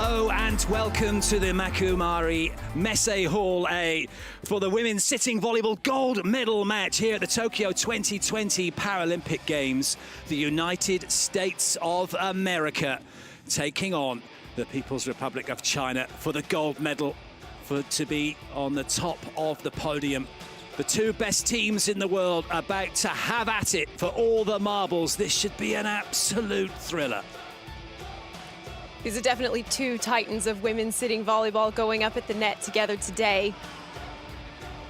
Hello and welcome to the Makumari Messe Hall A for the women's sitting volleyball gold medal match here at the Tokyo 2020 Paralympic Games. The United States of America taking on the People's Republic of China for the gold medal, to be on the top of the podium. The two best teams in the world about to have at it for all the marbles. This should be an absolute thriller. These are definitely two titans of women's sitting volleyball going up at the net together today.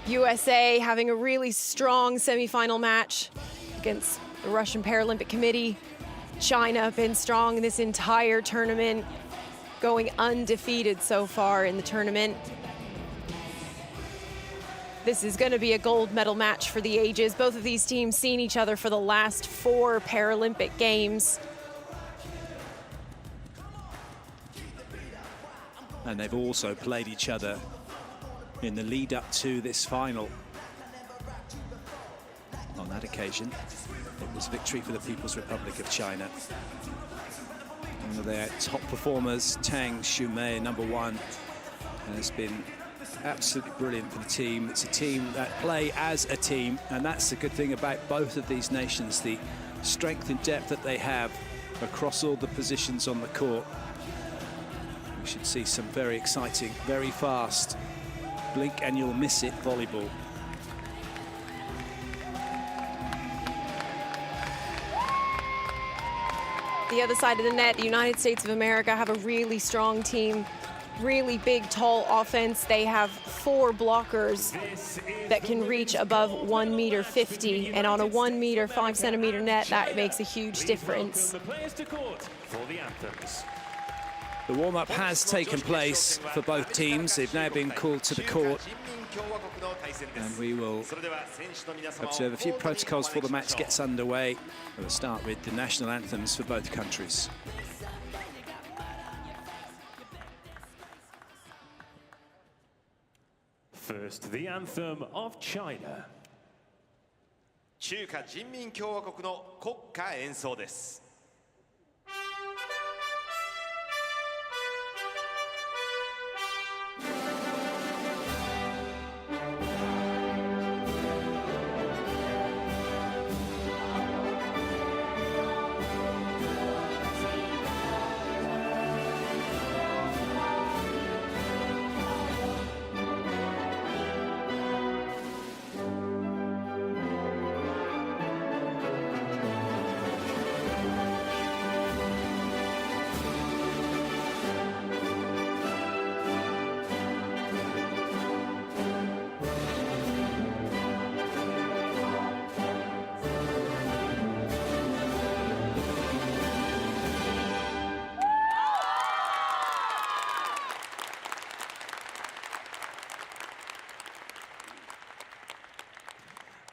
USA having a really strong semifinal match against the Russian Paralympic Committee. China been strong in this entire tournament, going undefeated so far in the tournament. This is going to be a gold medal match for the ages. Both of these teams seen each other for the last 4 Paralympic Games. And they've also played each other in the lead up to this final. On that occasion, it was victory for the People's Republic of China. One of their top performers, Tang Shumei, #1, has been absolutely brilliant for the team. It's a team that play as a team, and that's the good thing about both of these nations, the strength and depth that they have across all the positions on the court. We should see some very exciting, very fast, blink and you'll miss it volleyball. The other side of the net, the United States of America have a really strong team, really big, tall offense. They have 4 blockers that can reach above 1.50 m, and on a 1 5 cm net, that makes a huge difference. The warm-up has taken place for both teams. They've now been called to the court. And we will observe a few protocols before the match gets underway. We'll start with the national anthems for both countries. First, the anthem of China. 中華人民共和国の国歌演奏です。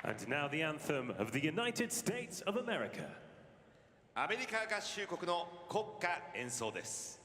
And now the anthem of the United States of America. アメリカ合衆国の国歌演奏です。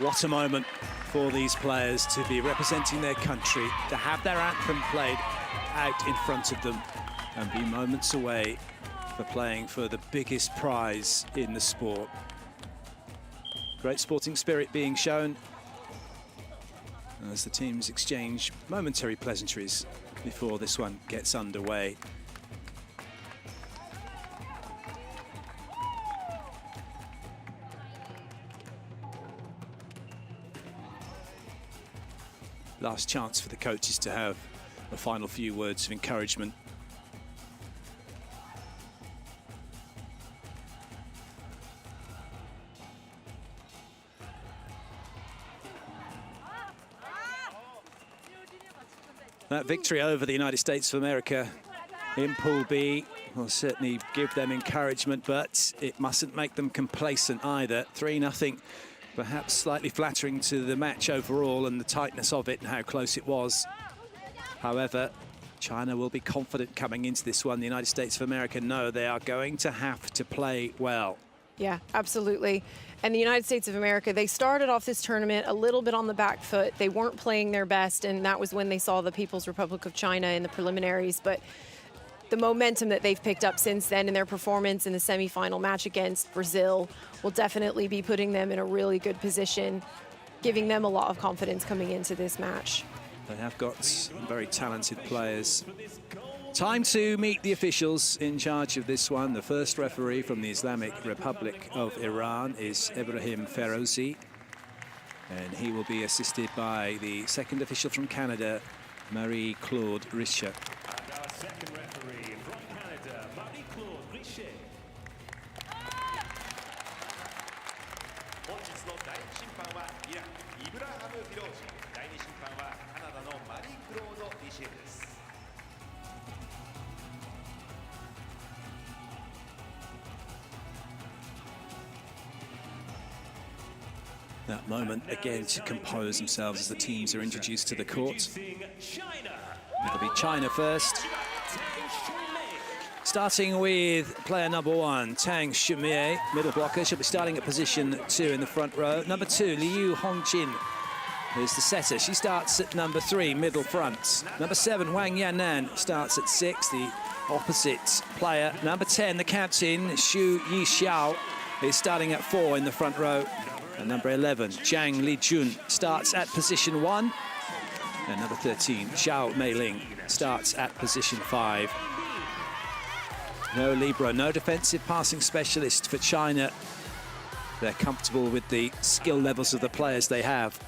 What a moment for these players to be representing their country, to have their anthem played out in front of them and be moments away for playing for the biggest prize in the sport. Great sporting spirit being shown. as the teams exchange momentary pleasantries before this one gets underway. Last chance for the coaches to have the final few words of encouragement. That victory over the United States of America in Pool B will certainly give them encouragement, but it mustn't make them complacent either. 3-0, perhaps slightly flattering to the match overall and the tightness of it and how close it was. However, China will be confident coming into this one. The United States of America know they are going to have to play well. Yeah, absolutely. And the United States of America, they started off this tournament a little bit on the back foot. They weren't playing their best, and that was when they saw the People's Republic of China in the preliminaries. But the momentum that they've picked up since then in their performance in the semifinal match against Brazil will definitely be putting them in a really good position, giving them a lot of confidence coming into this match. They have got some very talented players. Time to meet the officials in charge of this one. The first referee from the Islamic Republic of Iran is Ibrahim Ferozi, and he will be assisted by the second official from Canada, Marie-Claude Richet. Our second referee from Canada, Marie-Claude Richet. 本日の第一審判はイランイブラハム・フィロージ、第二審判はカナダのマリー・クロード・リシェです。 That moment again to compose themselves as the teams are introduced to the court. It'll be China first. Starting with player number 1, Tang Shumie, middle blocker. She'll be starting at position 2 in the front row. Number 2, Liu Hongjin, who's the setter. She starts at number 3, middle front. Number 7, Wang Yannan, starts at 6, the opposite player. Number 10, the captain, Xu Yixiao, is starting at 4 in the front row. And number 11, Zhang Lijun, starts at position 1. And number 13, Zhao Meiling, starts at position 5. No libero, no defensive passing specialist for China. They're comfortable with the skill levels of the players they have.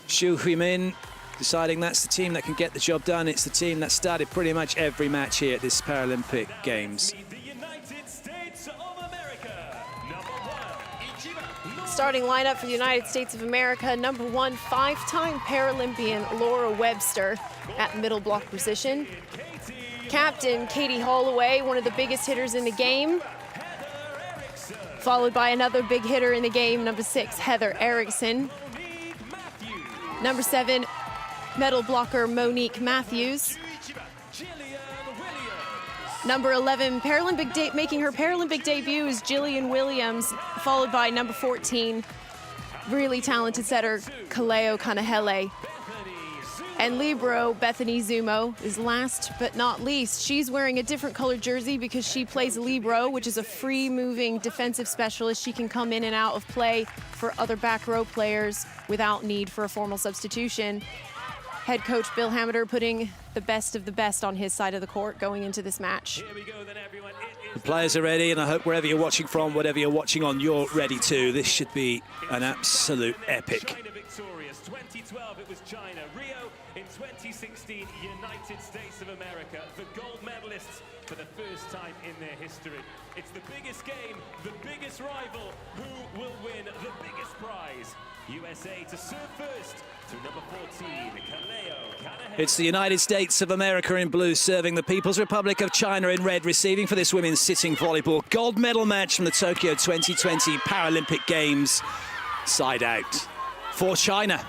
Xu Huimin deciding that's the team that can get the job done. It's the team that started pretty much every match here at this Paralympic Games. Starting lineup for the United States of America, number 1, 5-time Paralympian Laura Webster at middle block position. Captain Katie Holloway, one of the biggest hitters in the game. Followed by another big hitter in the game, number 6, Heather Erickson. Number 7, medal blocker Monique Matthews. Number 11, making her Paralympic debut is Jillian Williams, followed by number 14, really talented setter Kaleo Kanahele. And libero Bethany Zumo is last but not least. She's wearing a different colored jersey because she plays libero, which is a free-moving defensive specialist. She can come in and out of play for other back row players without need for a formal substitution. Head coach Bill Hammader putting the best of the best on his side of the court going into this match. The players are ready, and I hope wherever you're watching from, whatever you're watching on, you're ready too. This should be an absolute epic. China victorious. 2012 it was China. Rio in 2016, United States of America, the gold medalists for the first time in their history. It's the biggest game, the biggest rival. Who will win the biggest prize? USA to serve first to number 14, Kaleo Kanahele. It's the United States of America in blue serving the People's Republic of China in red, receiving for this women's sitting volleyball gold medal match from the Tokyo 2020 Paralympic Games. Side out for China.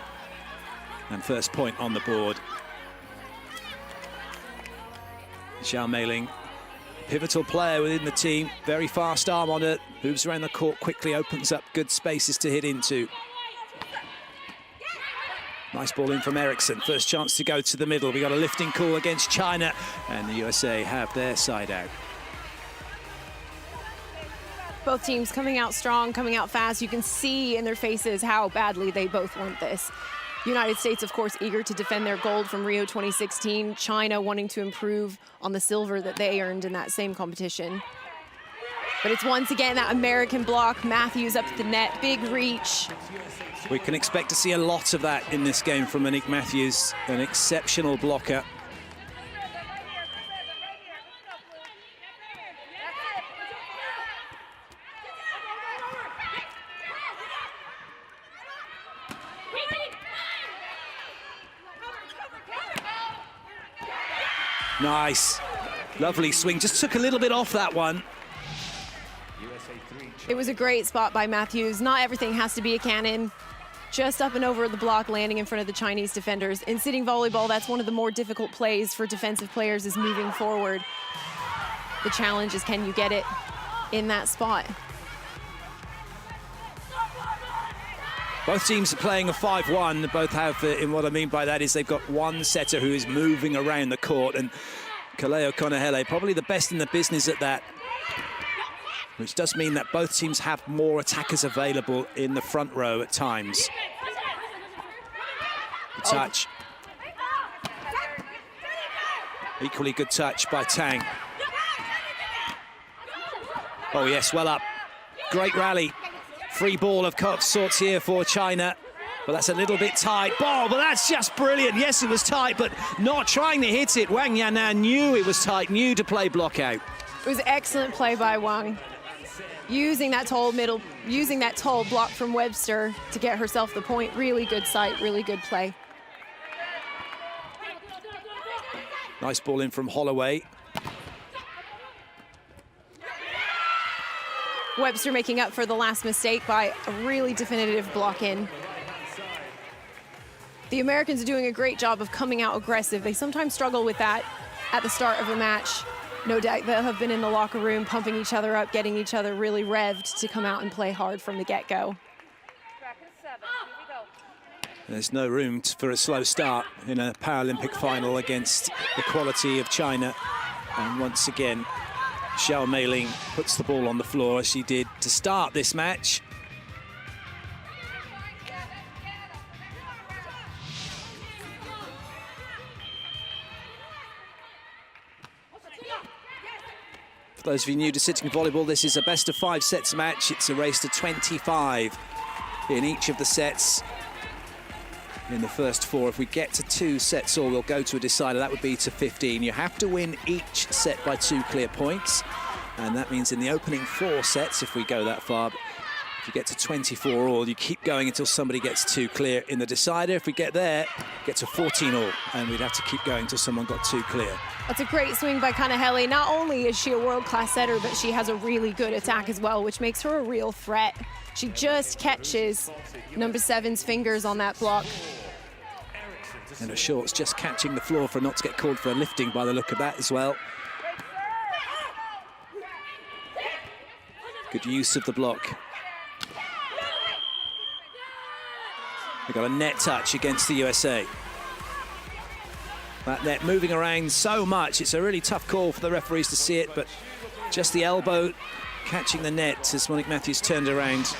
And first point on the board. Zhao Meiling, pivotal player within the team, very fast arm on it, moves around the court quickly, opens up good spaces to hit into. Nice ball in from Eriksson. First chance to go to the middle. We got a lifting call against China, and the USA have their side out. Both teams coming out strong, coming out fast. You can see in their faces how badly they both want this. United States, of course, eager to defend their gold from Rio 2016. China wanting to improve on the silver that they earned in that same competition. But it's once again that American block. Matthews up at the net, big reach. We can expect to see a lot of that in this game from Monique Matthews, an exceptional blocker. Nice. Lovely swing. Just took a little bit off that one. It was a great spot by Matthews. Not everything has to be a cannon. Just up and over the block, landing in front of the Chinese defenders. In sitting volleyball, that's one of the more difficult plays for defensive players, is moving forward. The challenge is, can you get it in that spot? Both teams are playing a 5-1. Both have, and what I mean by that is they've got one setter who is moving around the court, and Kaleo Konahele, probably the best in the business at that, which does mean that both teams have more attackers available in the front row at times. Good touch. Equally good touch by Tang. Oh yes, well up. Great rally. Free ball of sorts here for China, but that's a little bit tight. Ball, but that's just brilliant. Yes, it was tight, but not trying to hit it. Wang Yanan knew it was tight, knew to play block out. It was excellent play by Wang. Using that tall middle, using that tall block from Webster to get herself the point. Really good sight, really good play. Nice ball in from Holloway. Webster making up for the last mistake by a really definitive block in. The Americans are doing a great job of coming out aggressive. They sometimes struggle with that at the start of a match. No doubt they'll have been in the locker room pumping each other up, getting each other really revved to come out and play hard from the get-go. There's no room for a slow start in a Paralympic final against the quality of China. And once again, Xiao Meiling puts the ball on the floor as she did to start this match. For those of you new to sitting volleyball, this is a best of 5 sets match. It's a race to 25 in each of the sets. In the first 4, if we get to 2 sets all, we'll go to a decider. That would be to 15. You have to win each set by 2 clear points. And that means in the opening 4 sets, if we go that far, if you get to 24 all, you keep going until somebody gets 2 clear in the decider. If we get there, get to 14 all, and we'd have to keep going until someone got 2 clear. That's a great swing by Konahele. Not only is she a world-class setter, but she has a really good attack as well, which makes her a real threat. She just catches number 7's fingers on that block. And her shorts just catching the floor for not to get called for a lifting by the look of that as well. Good use of the block. We've got a net touch against the USA. That net moving around so much, it's a really tough call for the referees to see it, but just the elbow catching the net as Monique Matthews turned around.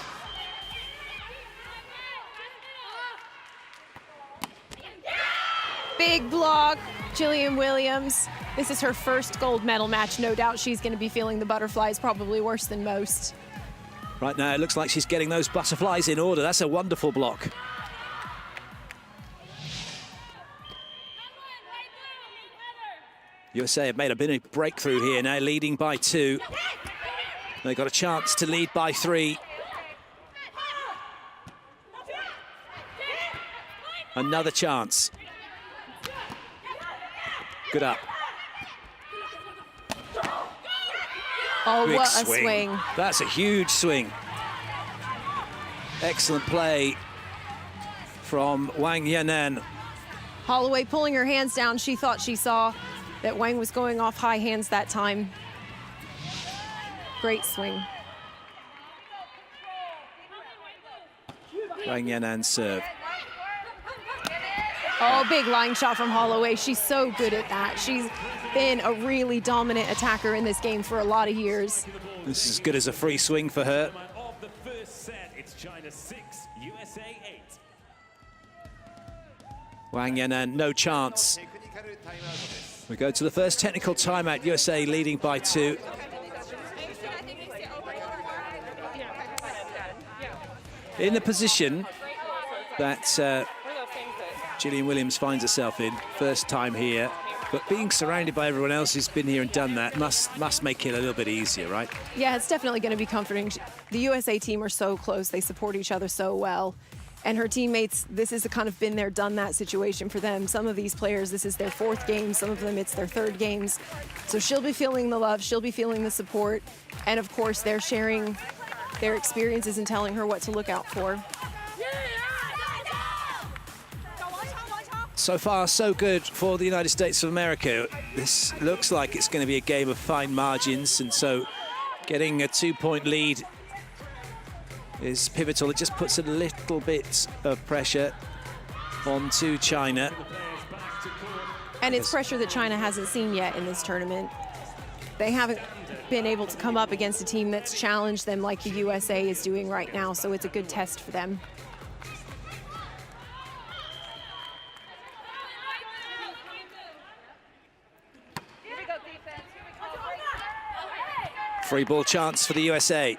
Big block, Jillian Williams. This is her first gold medal match. No doubt she's going to be feeling the butterflies probably worse than most. Right now, it looks like she's getting those butterflies in order. That's a wonderful block. USA have made a big breakthrough here now, leading by 2. They got a chance to lead by 3. Another chance. Good up. Oh, Big what a swing. That's a huge swing. Excellent play from Wang Yanan. Holloway pulling her hands down. She thought she saw that Wang was going off high hands that time. Great swing. Wang Yanan's serve. Oh, big line shot from Holloway. She's so good at that. She's been a really dominant attacker in this game for a lot of years. This is as good as a free swing for her. Of the first set, it's China 6, USA 8. Wang Yanan, no chance. We go to the first technical timeout, USA leading by 2. In the position that Gillian Williams finds herself in, first time here, but being surrounded by everyone else who's been here and done that must make it a little bit easier, right? Yeah, it's definitely going to be comforting. The USA team are so close. They support each other so well. And her teammates, this is a kind of been there, done that situation for them. Some of these players, this is their 4th game. Some of them, it's their 3rd games. So she'll be feeling the love. She'll be feeling the support. And of course, they're sharing their experiences and telling her what to look out for. So far, so good for the United States of America. This looks like it's going to be a game of fine margins, and so getting a 2-point lead is pivotal. It just puts a little bit of pressure onto China. And it's pressure that China hasn't seen yet in this tournament. They haven't been able to come up against a team that's challenged them like the USA is doing right now, so it's a good test for them. Free ball chance for the USA.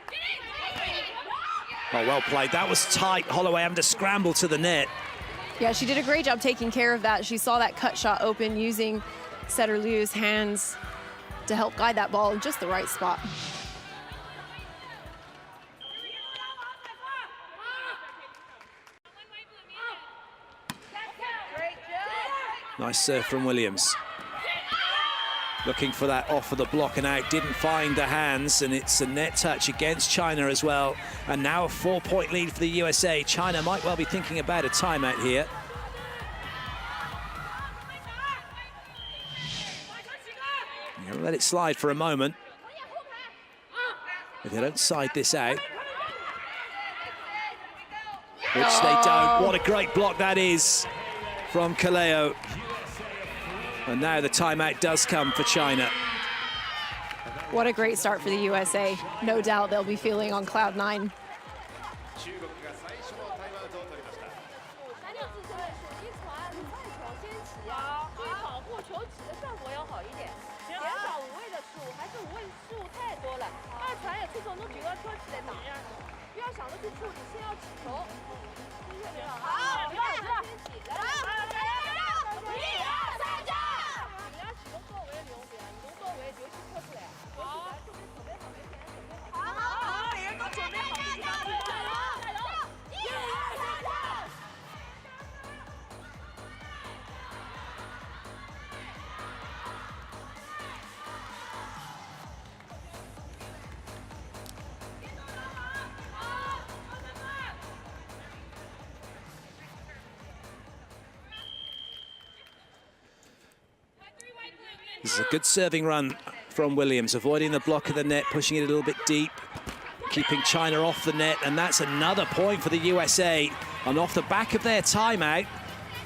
Oh, well played. That was tight. Holloway having to scramble to the net. Yeah, she did a great job taking care of that. She saw that cut shot open, using Setter Liu's hands to help guide that ball in just the right spot. Nice serve from Williams. Looking for that off of the block and out, didn't find the hands, and it's a net touch against China as well. And now a 4-point lead for the USA. China might well be thinking about a timeout here. You're gonna let it slide for a moment. If they don't side this out, which they don't. What a great block that is from Kaleo. And now the timeout does come for China. What a great start for the USA. No doubt they'll be feeling on cloud 9. This is a good serving run from Williams, avoiding the block of the net, pushing it a little bit deep, keeping China off the net, and that's another point for the USA. And off the back of their timeout,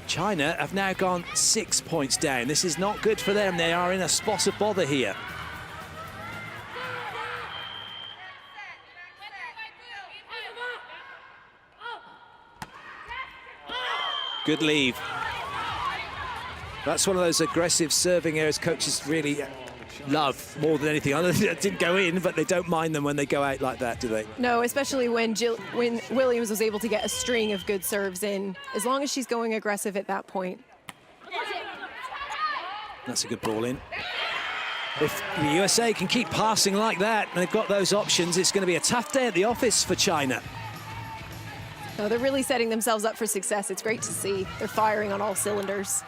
China have now gone 6 points down. This is not good for them. They are in a spot of bother here. Good leave. That's one of those aggressive serving areas coaches really love more than anything. It didn't go in, but they don't mind them when they go out like that, do they? No, especially when Williams was able to get a string of good serves in, as long as she's going aggressive at that point. That's a good ball in. If the USA can keep passing like that, and they've got those options, it's going to be a tough day at the office for China. No, they're really setting themselves up for success. It's great to see. They're firing on all cylinders.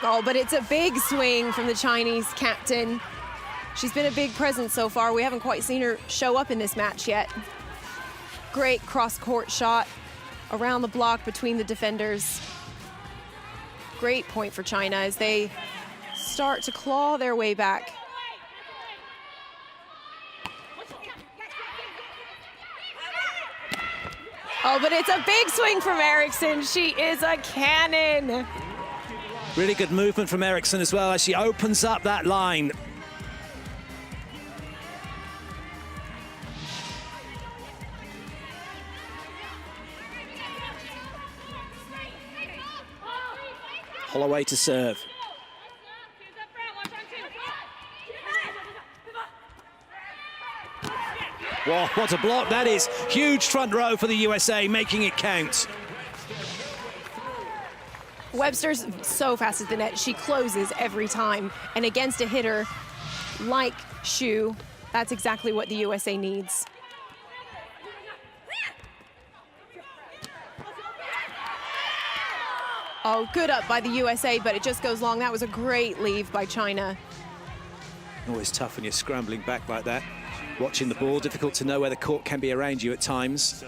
Oh, but it's a big swing from the Chinese captain. She's been a big presence so far. We haven't quite seen her show up in this match yet. Great cross-court shot around the block between the defenders. Great point for China as they start to claw their way back. Oh, but it's a big swing from Eriksson. She is a cannon. Really good movement from Eriksson as well as she opens up that line. Holloway to serve. Whoa, what a block that is. Huge front row for the USA, making it count. Webster's so fast at the net. She closes every time. And against a hitter like Xu, that's exactly what the USA needs. Oh, good up by the USA, but it just goes long. That was a great leave by China. Always tough when you're scrambling back like that. Watching the ball, difficult to know where the court can be around you at times.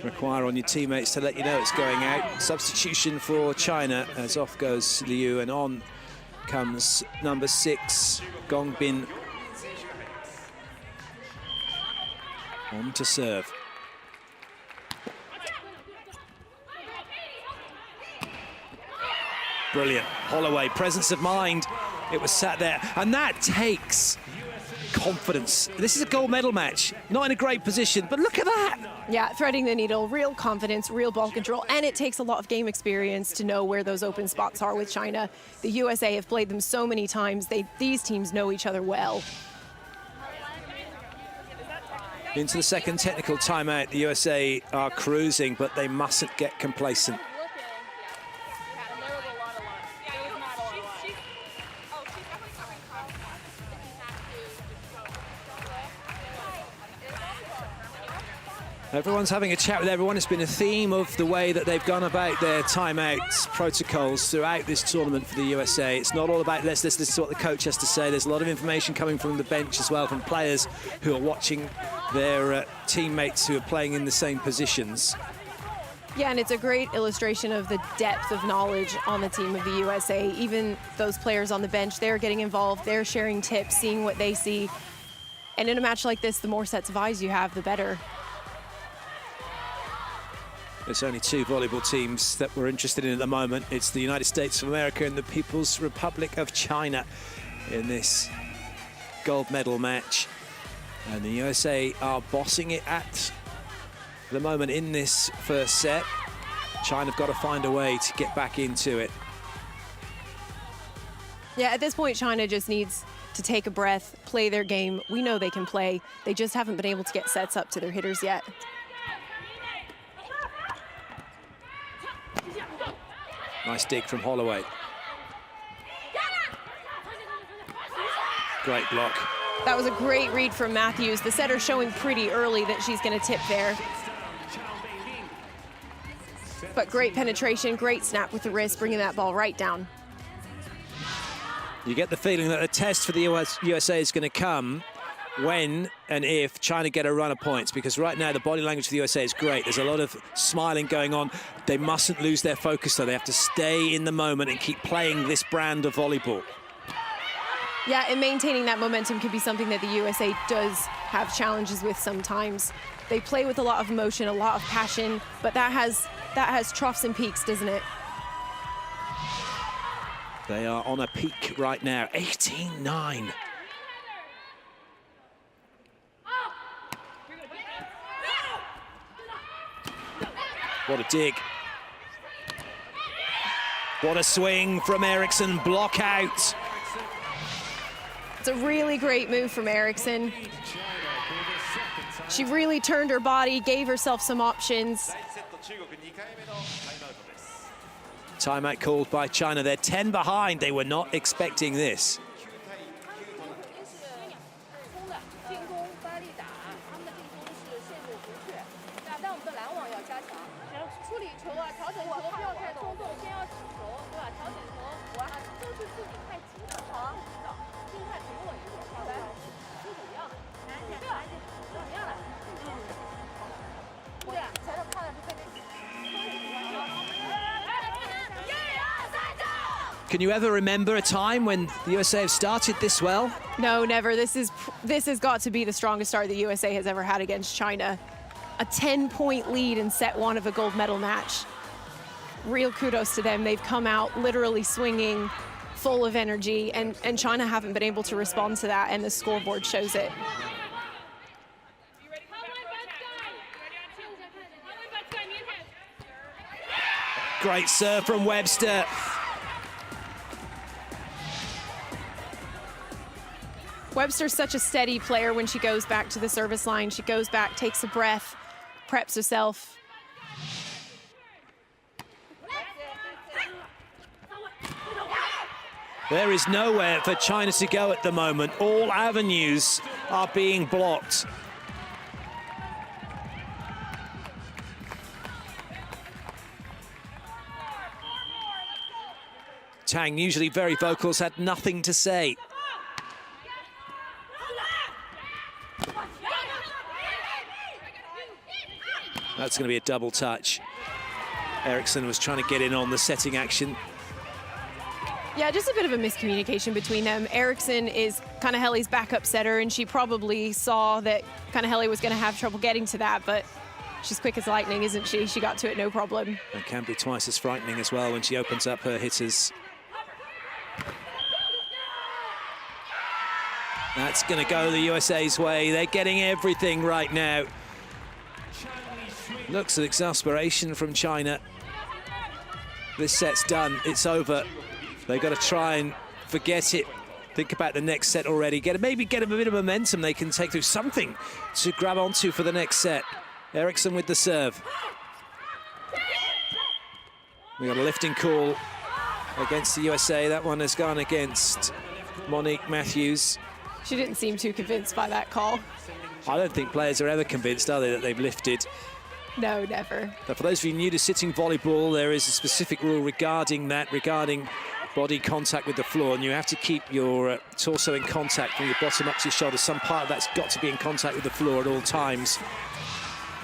Require on your teammates to let you know it's going out. Substitution for China as off goes Liu and on comes number 6, Gong Bin. On to serve. Brilliant. Holloway, presence of mind. It was sat there. And that takes confidence. This is a gold medal match. Not in a great position, but look at that. Yeah, threading the needle, real confidence, real ball control, and it takes a lot of game experience to know where those open spots are with China. The USA have played them so many times. These teams know each other well. Into the second technical timeout. The USA are cruising, but they mustn't get complacent. Everyone's having a chat with everyone. It's been a theme of the way that they've gone about their timeouts protocols throughout this tournament for the USA. It's not all about this is what the coach has to say. There's a lot of information coming from the bench as well, from players who are watching their teammates who are playing in the same positions. Yeah, and it's a great illustration of the depth of knowledge on the team of the USA. Even those players on the bench, they're getting involved, they're sharing tips, seeing what they see. And in a match like this, the more sets of eyes you have, the better. There's only 2 volleyball teams that we're interested in at the moment. It's the United States of America and the People's Republic of China in this gold medal match. And the USA are bossing it at the moment in this first set. China have got to find a way to get back into it. Yeah, at this point, China just needs to take a breath, play their game. We know they can play. They just haven't been able to get sets up to their hitters yet. Nice dig from Holloway. Great block. That was a great read from Matthews. The setter showing pretty early that she's going to tip there. But great penetration, great snap with the wrist, bringing that ball right down. You get the feeling that the test for the USA is going to come when and if China get a run of points, because right now the body language of the USA is great. There's a lot of smiling going on. They mustn't lose their focus, though. They have to stay in the moment and keep playing this brand of volleyball. Yeah, and maintaining that momentum could be something that the USA does have challenges with sometimes. They play with a lot of emotion, a lot of passion, but that has troughs and peaks, doesn't it? They are on a peak right now, 18-9. What a dig. What a swing from Eriksson, block out. It's a really great move from Eriksson. She really turned her body, gave herself some options. Timeout called by China. They're 10 behind. They were not expecting this. Can you ever remember a time when the USA have started this well? No, never. This has got to be the strongest start the USA has ever had against China. a 10-point lead in set one of a gold medal match. Real kudos to them. They've come out literally swinging, full of energy, and China haven't been able to respond to that, and the scoreboard shows it. Great serve from Webster. Webster's such a steady player when she goes back to the service line. She goes back, takes a breath, preps herself. There is nowhere for China to go at the moment. All avenues are being blocked. Tang, usually very vocal, has had nothing to say. That's going to be a double touch. Eriksson was trying to get in on the setting action. Yeah, just a bit of a miscommunication between them. Eriksson is Kanahele's backup setter, and she probably saw that Kanahele was going to have trouble getting to that, but she's quick as lightning, isn't she? She got to it no problem. And can be twice as frightening as well when she opens up her hitters. That's going to go the USA's way. They're getting everything right now. Looks at exasperation from China. This set's done. It's over. They've got to try and forget it. Think about the next set already. Maybe get a bit of momentum they can take through, something to grab onto for the next set. Eriksson with the serve. We got a lifting call against the USA. That one has gone against Monique Matthews. She didn't seem too convinced by that call. I don't think players are ever convinced, are they, that they've lifted? No, never. But for those of you new to sitting volleyball, there is a specific rule regarding that, regarding body contact with the floor, and you have to keep your torso in contact from your bottom up to your shoulder. Some part of that's got to be in contact with the floor at all times.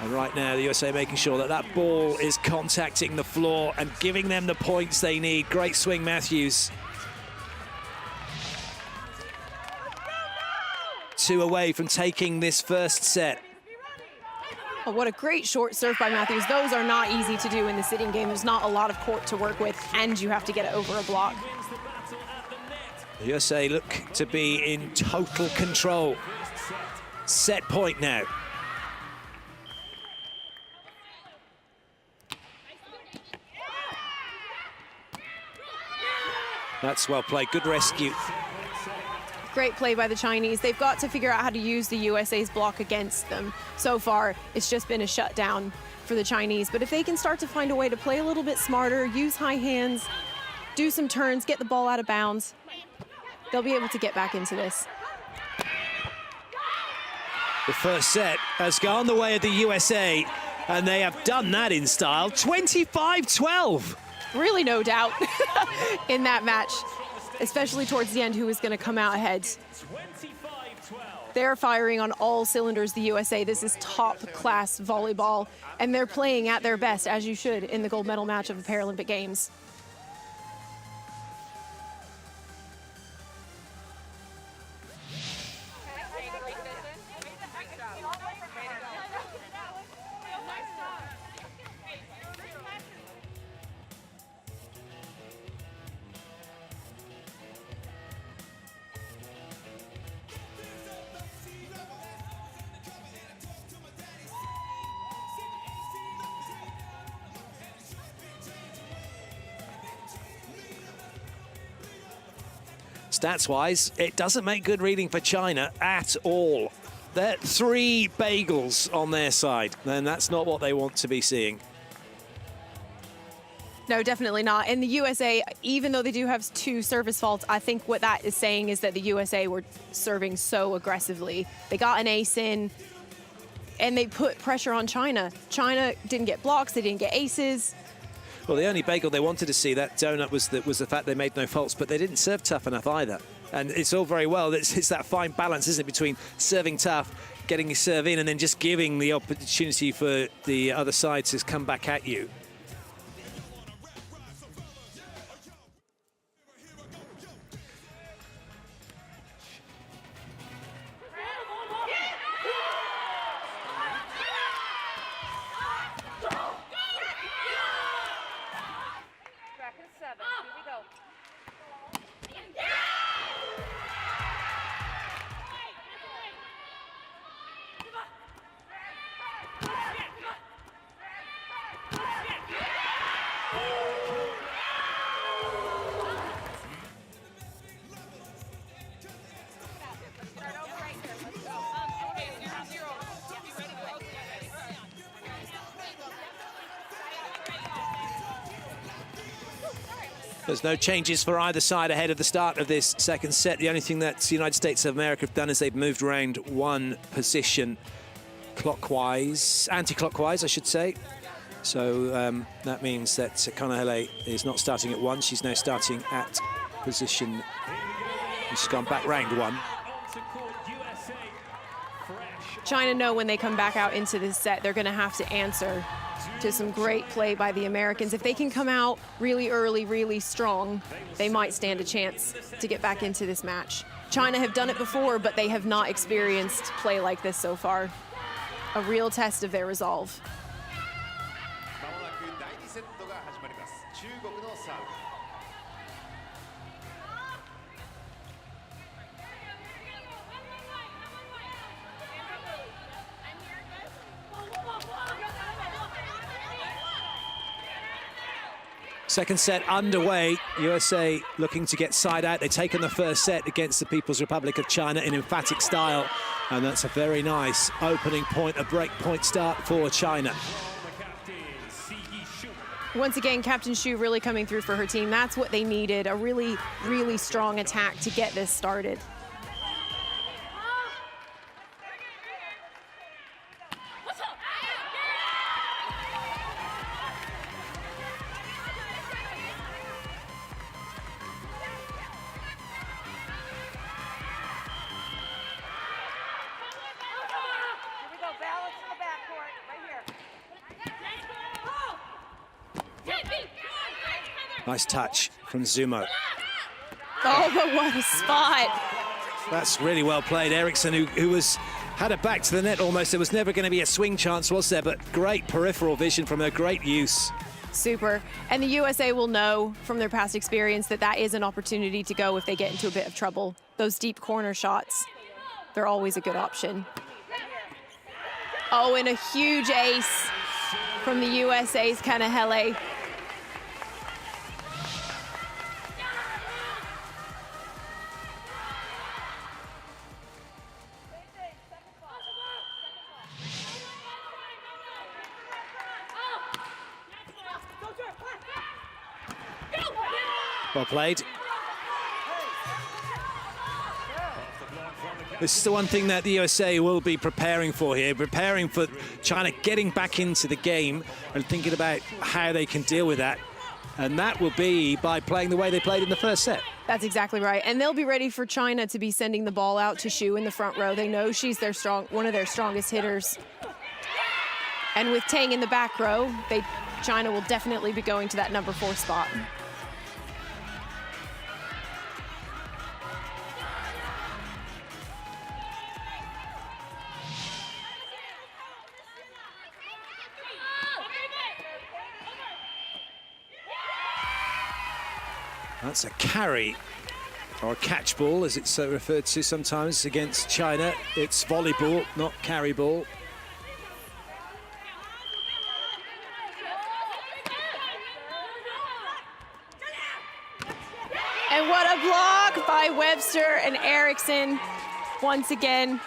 And right now, the USA making sure that that ball is contacting the floor and giving them the points they need. Great swing, Matthews. 2 away from taking this first set. Oh, what a great short serve by Matthews. Those are not easy to do in the sitting game. There's not a lot of court to work with, and you have to get it over a block. The USA look to be in total control. Set point now. That's well played, good rescue. Great play by the Chinese. They've got to figure out how to use the USA's block against them. So far, it's just been a shutdown for the Chinese. But if they can start to find a way to play a little bit smarter, use high hands, do some turns, get the ball out of bounds, they'll be able to get back into this. The first set has gone the way of the USA, and they have done that in style. 25-12. Really no doubt in that match, especially towards the end, who was going to come out ahead. They're firing on all cylinders, the USA. This is top-class volleyball, and they're playing at their best, as you should, in the gold medal match of the Paralympic Games. Stats-wise, it doesn't make good reading for China at all. They're 3 bagels on their side, and that's not what they want to be seeing. No, definitely not. And the USA, even though they do have 2 service faults, I think what that is saying is that the USA were serving so aggressively. They got an ace in, and they put pressure on China. China didn't get blocks, they didn't get aces. Well, the only bagel they wanted to see, that donut, was the fact they made no faults, but they didn't serve tough enough either. And it's all very well, it's that fine balance, isn't it, between serving tough, getting your serve in, and then just giving the opportunity for the other side to come back at you. There's no changes for either side ahead of the start of this second set. The only thing that the United States of America have done is they've moved around one position clockwise, anti-clockwise, I should say. So that means that Kanahele is not starting at 1. She's now starting at position. She's gone back round 1. China know when they come back out into this set, they're going to have to answer to some great play by the Americans. If they can come out really early, really strong, they might stand a chance to get back into this match. China have done it before, but they have not experienced play like this so far. A real test of their resolve. Second set underway. USA looking to get side out. They've taken the first set against the People's Republic of China in emphatic style. And that's a very nice opening point, a break point start for China. Once again, Captain Xu really coming through for her team. That's what they needed, a really, really strong attack to get this started. Nice touch from Zumo. Oh, but what a spot. That's really well played. Eriksson, who had it back to the net almost. There was never going to be a swing chance, was there? But great peripheral vision from her, great use. Super. And the USA will know from their past experience that that is an opportunity to go if they get into a bit of trouble. Those deep corner shots, they're always a good option. Oh, and a huge ace from the USA's Kanahele. Well played. This is the one thing that the USA will be preparing for here, preparing for China getting back into the game and thinking about how they can deal with that. And that will be by playing the way they played in the first set. That's exactly right. And they'll be ready for China to be sending the ball out to Xu in the front row. They know she's their one of their strongest hitters. And with Tang in the back row, China will definitely be going to that number 4 spot. That's a carry, or a catch ball, as it's referred to sometimes against China. It's volleyball, not carry ball. And what a block by Webster and Eriksson. Once again,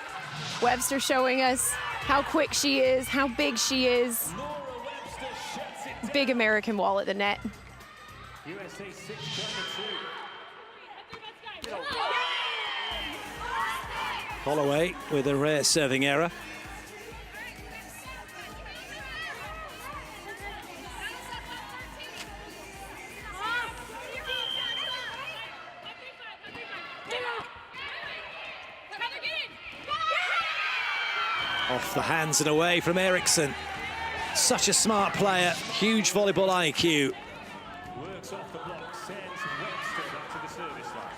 Webster showing us how quick she is, how big she is. Big American wall at the net. USA 6-2. Holloway with a rare serving error. Off the hands and away from Eriksson. Such a smart player, huge volleyball IQ. Works off the block, sends Webster back to the service line.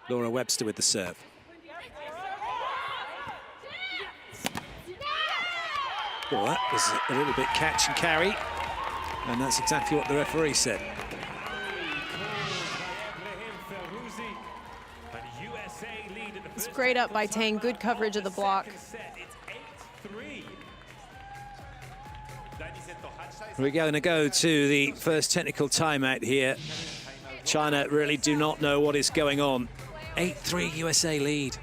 Laura Webster with the serve. Well, that was a little bit catch and carry, and that's exactly what the referee said. It's great up by Tang, good coverage of the block. We're going to go to the first technical timeout here. China really do not know what is going on. 8-3 USA lead.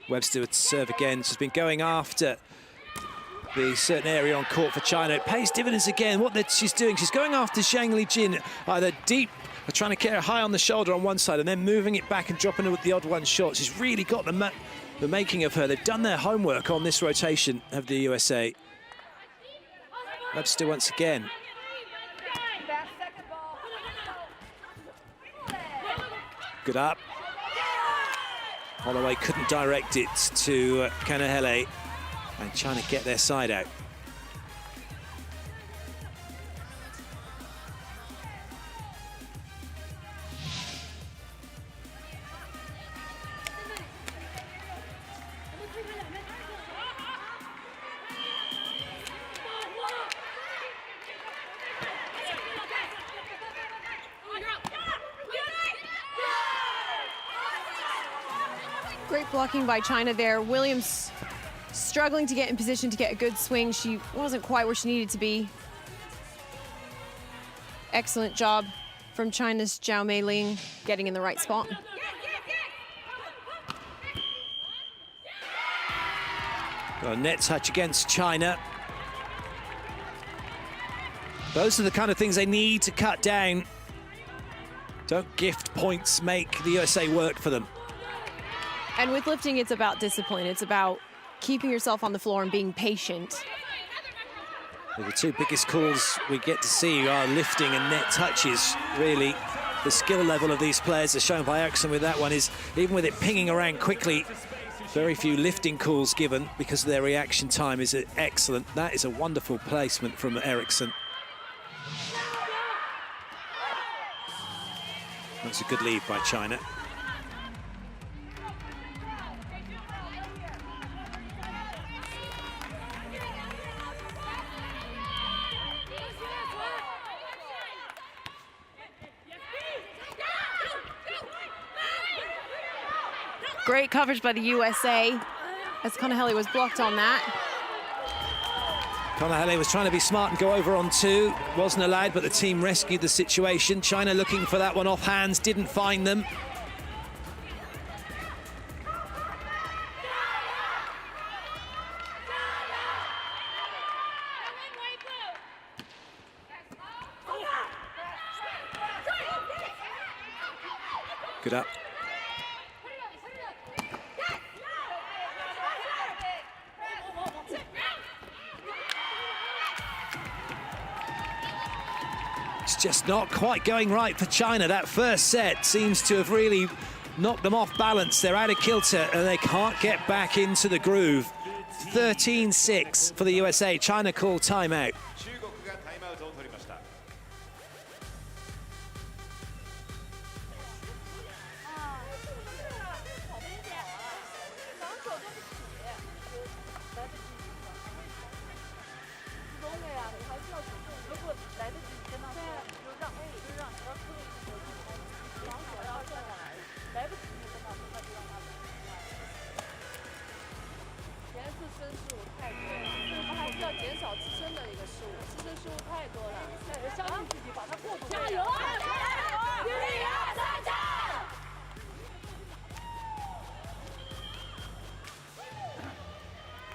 Webster would serve again. She's been going after the certain area on court for China. It pays dividends again. What she's doing, she's going after Zhang Lijin, either deep, or trying to get her high on the shoulder on one side and then moving it back and dropping her with the odd one shot. She's really got the making of her. They've done their homework on this rotation of the USA. Webster once again. Good up. Holloway couldn't direct it to Kanahele, and China get their side out. Great blocking by China there. Williams struggling to get in position to get a good swing. She wasn't quite where she needed to be. Excellent job from China's Zhao Meiling getting in the right spot. Got a net touch against China. Those are the kind of things they need to cut down. Don't gift points, make the USA work for them. And with lifting, it's about discipline. It's about keeping yourself on the floor and being patient. The two biggest calls we get to see are lifting and net touches. Really, the skill level of these players as shown by Eriksson with that one is, even with it pinging around quickly, very few lifting calls given because their reaction time is excellent. That is a wonderful placement from Eriksson. That's a good lead by China. Great coverage by the USA as Kanahele was blocked on that. Kanahele was trying to be smart and go over on two. Wasn't allowed, but the team rescued the situation. China looking for that one off hands, didn't find them. Good up. It's just not quite going right for China. That first set seems to have really knocked them off balance. They're out of kilter and they can't get back into the groove. 13-6 for the USA. China called timeout.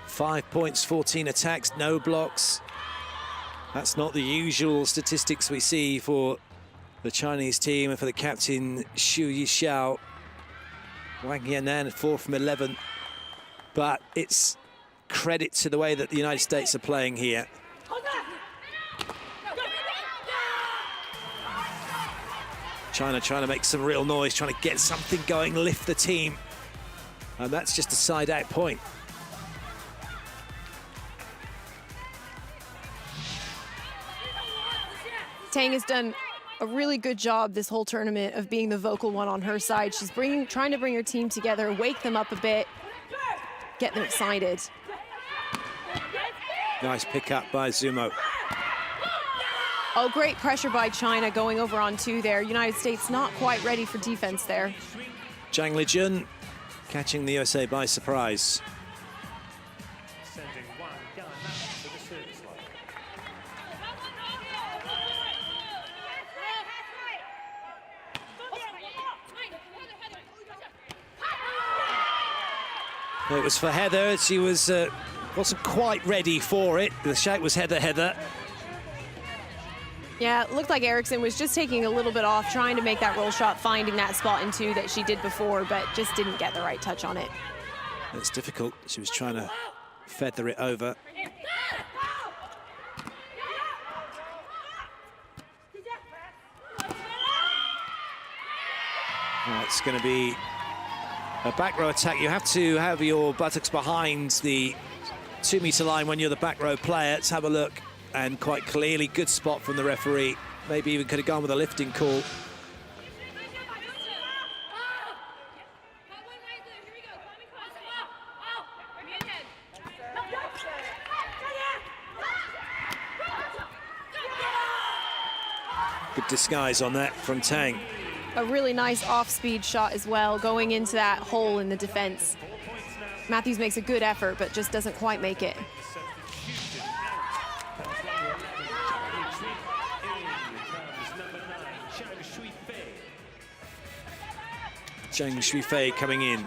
Five points, 14 attacks, no blocks. That's not the usual statistics we see for the Chinese team and for the captain, Xu Yixiao. Wang Yanan, 4 from 11. But it's credit to the way that the United States are playing here. China trying to make some real noise, trying to get something going, lift the team. And that's just a side-out point. Tang has done a really good job this whole tournament of being the vocal one on her side. She's trying to bring her team together, wake them up a bit, get them excited. Nice pick up by Zumo. Oh, great pressure by China going over on two there. United States not quite ready for defense there. Zhang Lijun catching the USA by surprise. It was for Heather. She wasn't quite ready for it. The shout was Heather, Heather. Yeah, it looked like Eriksson was just taking a little bit off, trying to make that roll shot, finding that spot in two that she did before, but just didn't get the right touch on it. It's difficult. She was trying to feather it over. Well, it's going to be a back row attack. You have to have your buttocks behind the 2-meter line when you're the back row player. Let's have a look. And quite clearly, good spot from the referee. Maybe even could have gone with a lifting call. Good disguise on that from Tang. A really nice off-speed shot as well, going into that hole in the defense. Matthews makes a good effort, but just doesn't quite make it. Zheng Shuifei coming in.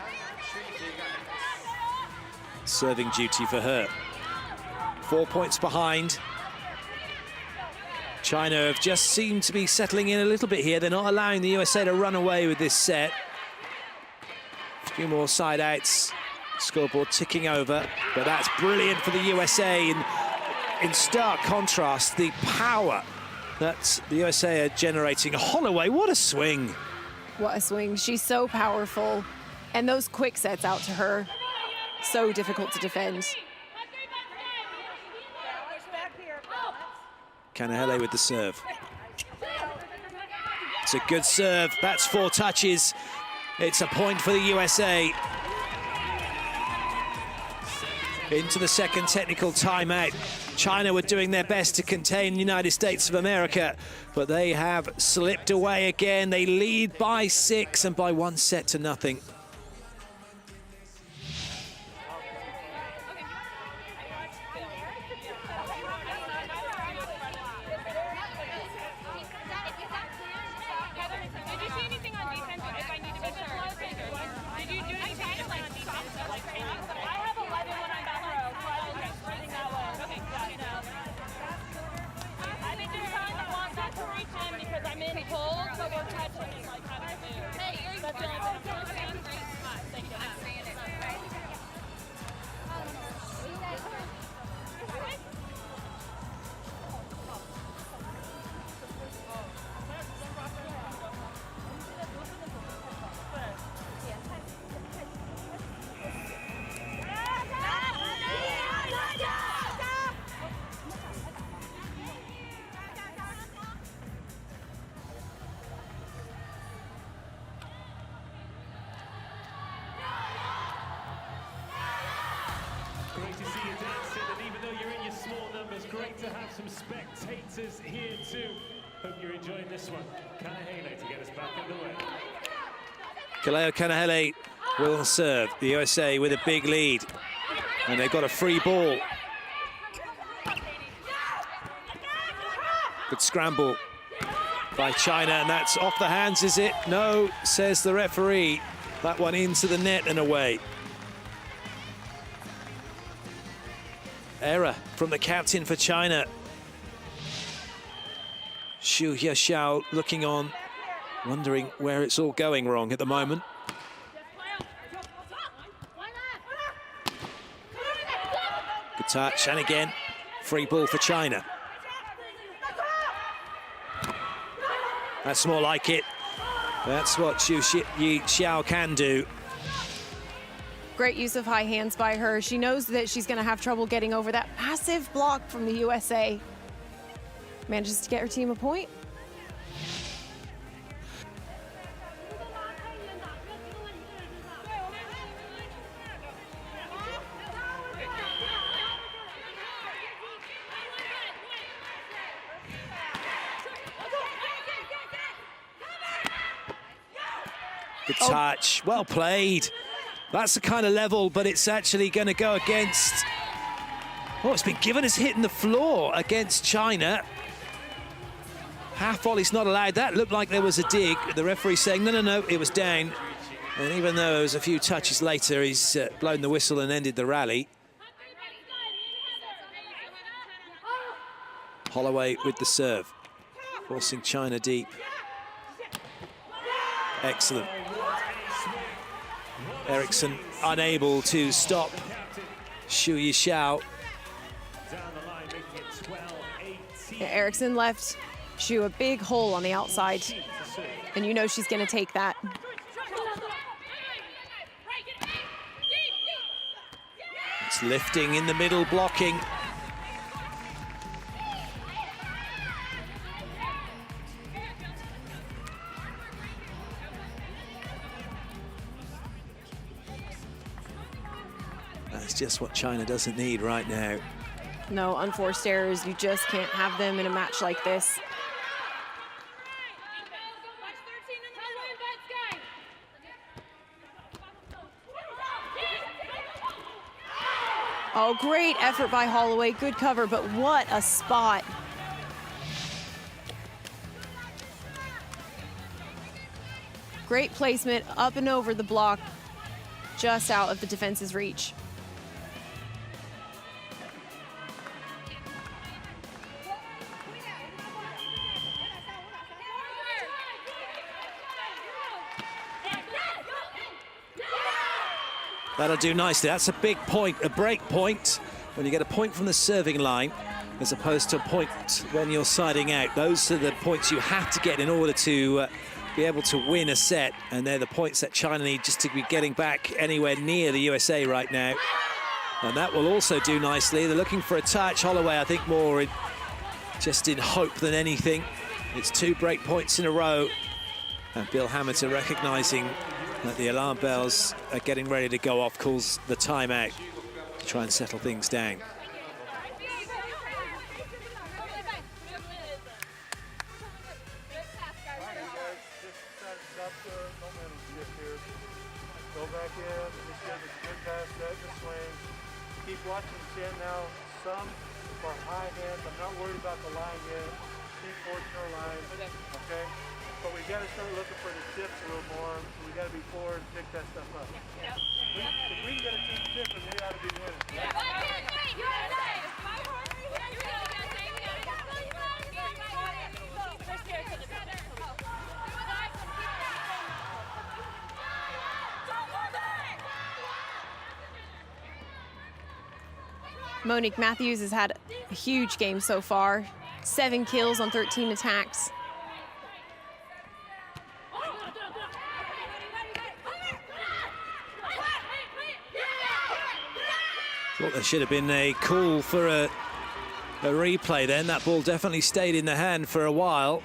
Serving duty for her. 4 points behind. China have just seemed to be settling in a little bit here. They're not allowing the USA to run away with this set. A few more side outs. Scoreboard ticking over, but that's brilliant for the USA. In stark contrast, the power that the USA are generating. Holloway, what a swing. What a swing. She's so powerful. And those quick sets out to her, so difficult to defend. Kanahele with the serve. It's a good serve. That's 4 touches. It's a point for the USA. Into the second technical timeout. China were doing their best to contain the United States of America, but they have slipped away again. They lead by 6 and by 1 set to nothing. Great to see you dancing, and even though you're in your small numbers, great to have some spectators here too. Hope you're enjoying this one. Kanahele to get us back underway. Kaleo Kanahele will serve. The USA with a big lead. And they've got a free ball. Good scramble by China, and that's off the hands, is it? No, says the referee. That one into the net and away. Error from the captain for China. Xu Yexiao looking on, wondering where it's all going wrong at the moment. Good touch, and again, free ball for China. That's more like it. That's what Xu Yexiao can do. Great use of high hands by her. She knows that she's going to have trouble getting over that massive block from the USA. Manages to get her team a point. Good touch, well played. That's the kind of level, but it's actually going to go against... Oh, it's been given as hitting the floor against China. Half volley's not allowed. That looked like there was a dig. The referee saying, no, no, no, it was down. And even though it was a few touches later, he's blown the whistle and ended the rally. Holloway with the serve, forcing China deep. Excellent. Eriksson unable to stop Xu Yishao. Eriksson left Xu a big hole on the outside, and you know she's going to take that. It's lifting in the middle, blocking. That's just what China doesn't need right now. No unforced errors. You just can't have them in a match like this. Oh, great effort by Holloway. Good cover, but what a spot. Great placement up and over the block, just out of the defense's reach. That'll do nicely. That's a big point, a break point, when you get a point from the serving line, as opposed to a point when you're siding out. Those are the points you have to get in order to be able to win a set, and they're the points that China need just to be getting back anywhere near the USA right now. And that will also do nicely. They're looking for a touch. Holloway, I think, more just in hope than anything. It's 2 break points in a row, and Bill Hamilton recognizing that the alarm bells are getting ready to go off, calls the timeout to try and settle things down. Go back in, just give a good pass, set the swing. Keep watching Chen now. Some for high hands. I'm not worried about the line yet. Keep forcing our line, okay? But we got to start looking for the tips a little more. We got to be forward and pick that stuff up. If we can get a team tip, then we ought to be winning. Monique Matthews has had a huge game so far. 7 kills on 13 attacks. Thought there should have been a call for a replay then. That ball definitely stayed in the hand for a while.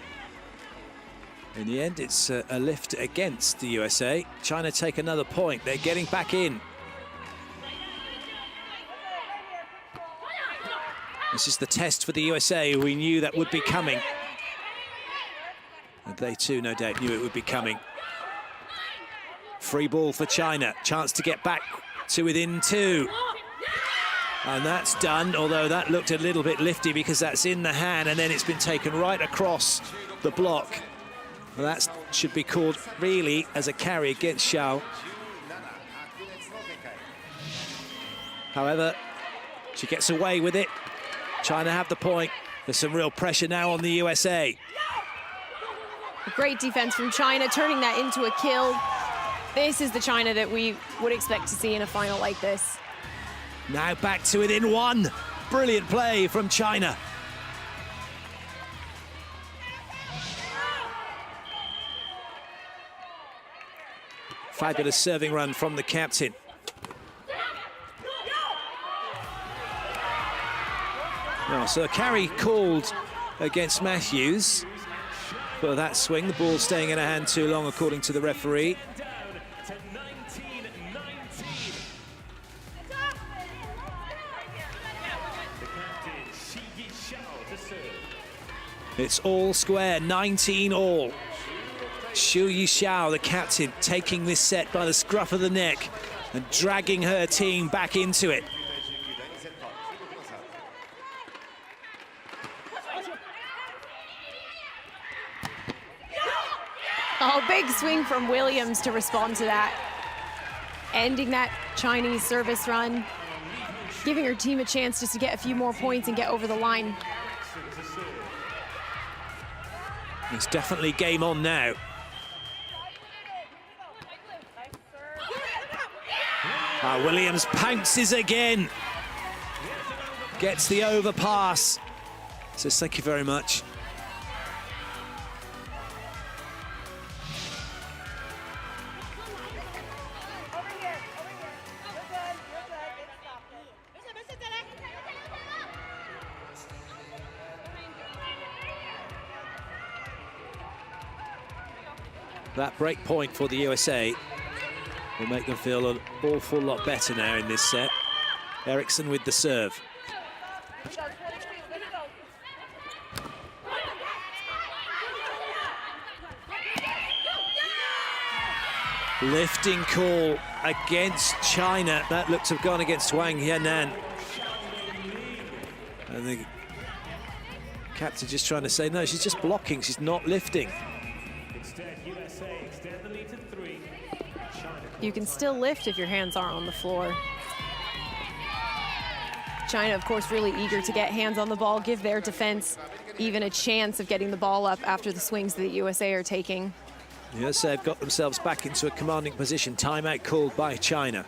In the end, it's a lift against the USA. China take another point. They're getting back in. This is the test for the USA. We knew that would be coming. And they too, no doubt, knew it would be coming. Free ball for China. Chance to get back to within 2. And that's done, although that looked a little bit lifty because that's in the hand and then it's been taken right across the block. Well, that should be called really as a carry against Xiao. However, she gets away with it. China have the point. There's some real pressure now on the USA. Great defense from China, turning that into a kill. This is the China that we would expect to see in a final like this. Now back to within 1. Brilliant play from China. Fabulous serving run from the captain. Now, so a carry called against Matthews for that swing. The ball staying in her hand too long, according to the referee. It's all square, 19 all. Xu Yishao, the captain, taking this set by the scruff of the neck and dragging her team back into it. Oh, big swing from Williams to respond to that. Ending that Chinese service run, giving her team a chance just to get a few more points and get over the line. It's definitely game on now. Williams pounces again. Gets the overpass. Says thank you very much. That break point for the USA will make them feel an awful lot better now in this set. Eriksson with the serve. Lifting call against China. That looks to have gone against Wang Yanan. And the captain just trying to say, no, she's just blocking, she's not lifting. You can still lift if your hands aren't on the floor. China, of course, really eager to get hands on the ball, give their defense even a chance of getting the ball up after the swings that the USA are taking. The USA have got themselves back into a commanding position. Timeout called by China.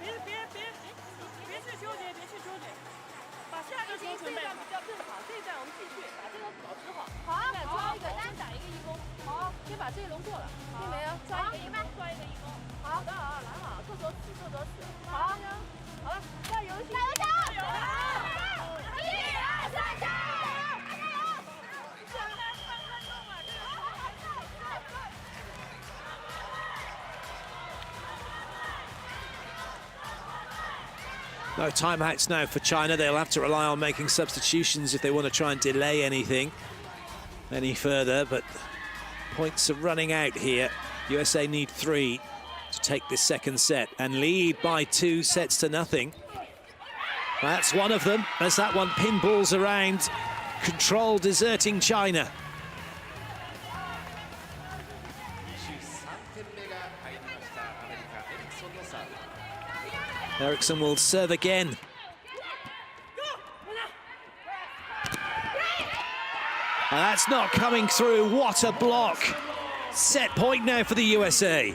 No timeouts now for China. They'll have to rely on making substitutions if they want to try and delay anything any further, but points are running out here. USA need 3 to take this second set and lead by 2-0. That's one of them, as that one pinballs around. Control deserting China. Eriksson will serve again. And that's not coming through. What a block. Set point now for the USA.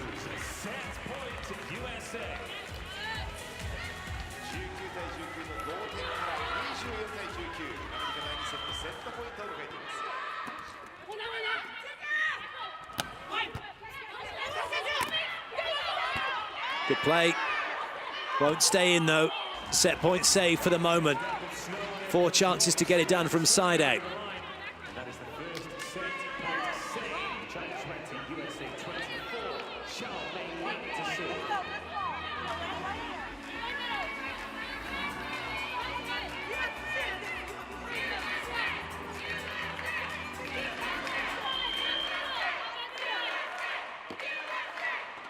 Good play. Won't stay in though. Set point save for the moment. 4 chances to get it done from side out. That is the first set point save. China 20, USA 24. Xiao Mei to serve.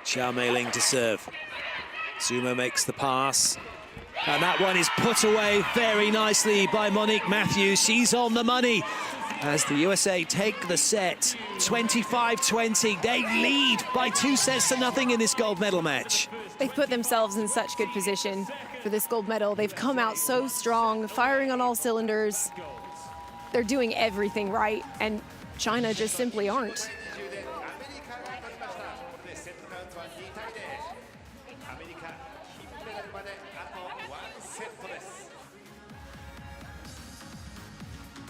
Xiao Mei to serve. Sumo makes the pass. And that one is put away very nicely by Monique Matthews. She's on the money as the USA take the set 25-20. They lead by 2-0 in this gold medal match. They've put themselves in such good position for this gold medal. They've come out so strong, firing on all cylinders. They're doing everything right, and China just simply aren't.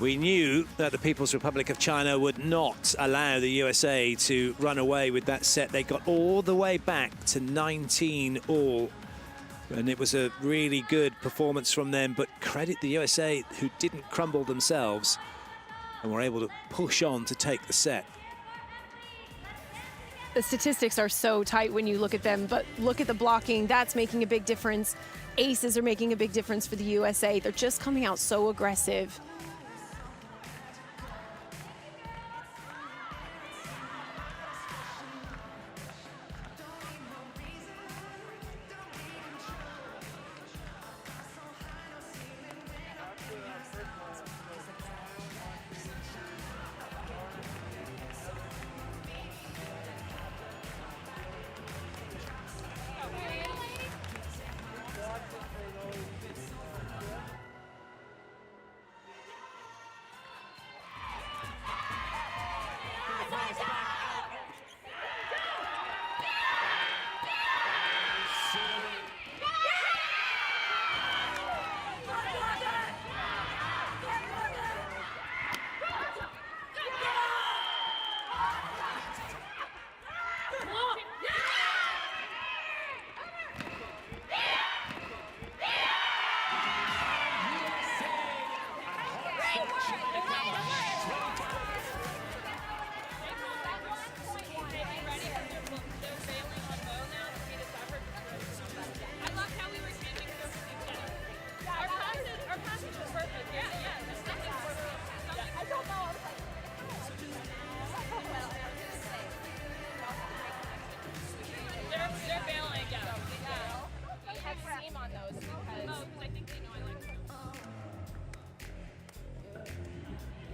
We knew that the People's Republic of China would not allow the USA to run away with that set. They got all the way back to 19 all. And it was a really good performance from them, but credit the USA who didn't crumble themselves and were able to push on to take the set. The statistics are so tight when you look at them, but look at the blocking. That's making a big difference. Aces are making a big difference for the USA. They're just coming out so aggressive.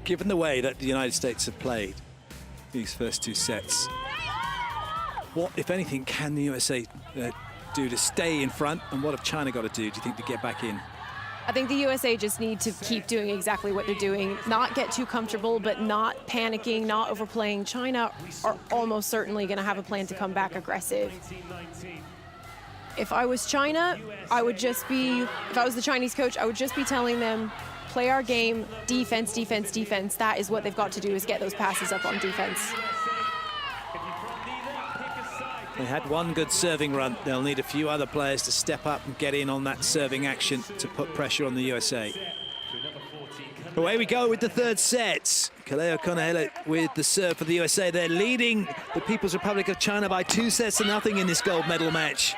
Given the way that the United States have played these first two sets, what, if anything, can the USA do to stay in front, and what have China got to do you think, to get back in? I think the USA just need to keep doing exactly what they're doing, not get too comfortable, but not panicking, not overplaying. China are almost certainly going to have a plan to come back aggressive. If I was China, I would just be, if I was the Chinese coach, I would just be telling them, play our game, defense, defense, defense. That is what they've got to do, is get those passes up on defense. They had one good serving run. They'll need a few other players to step up and get in on that serving action to put pressure on the USA. Away we go with the third set. Kaleo Konahele with the serve for the USA. They're leading the People's Republic of China by 2-0 in this gold medal match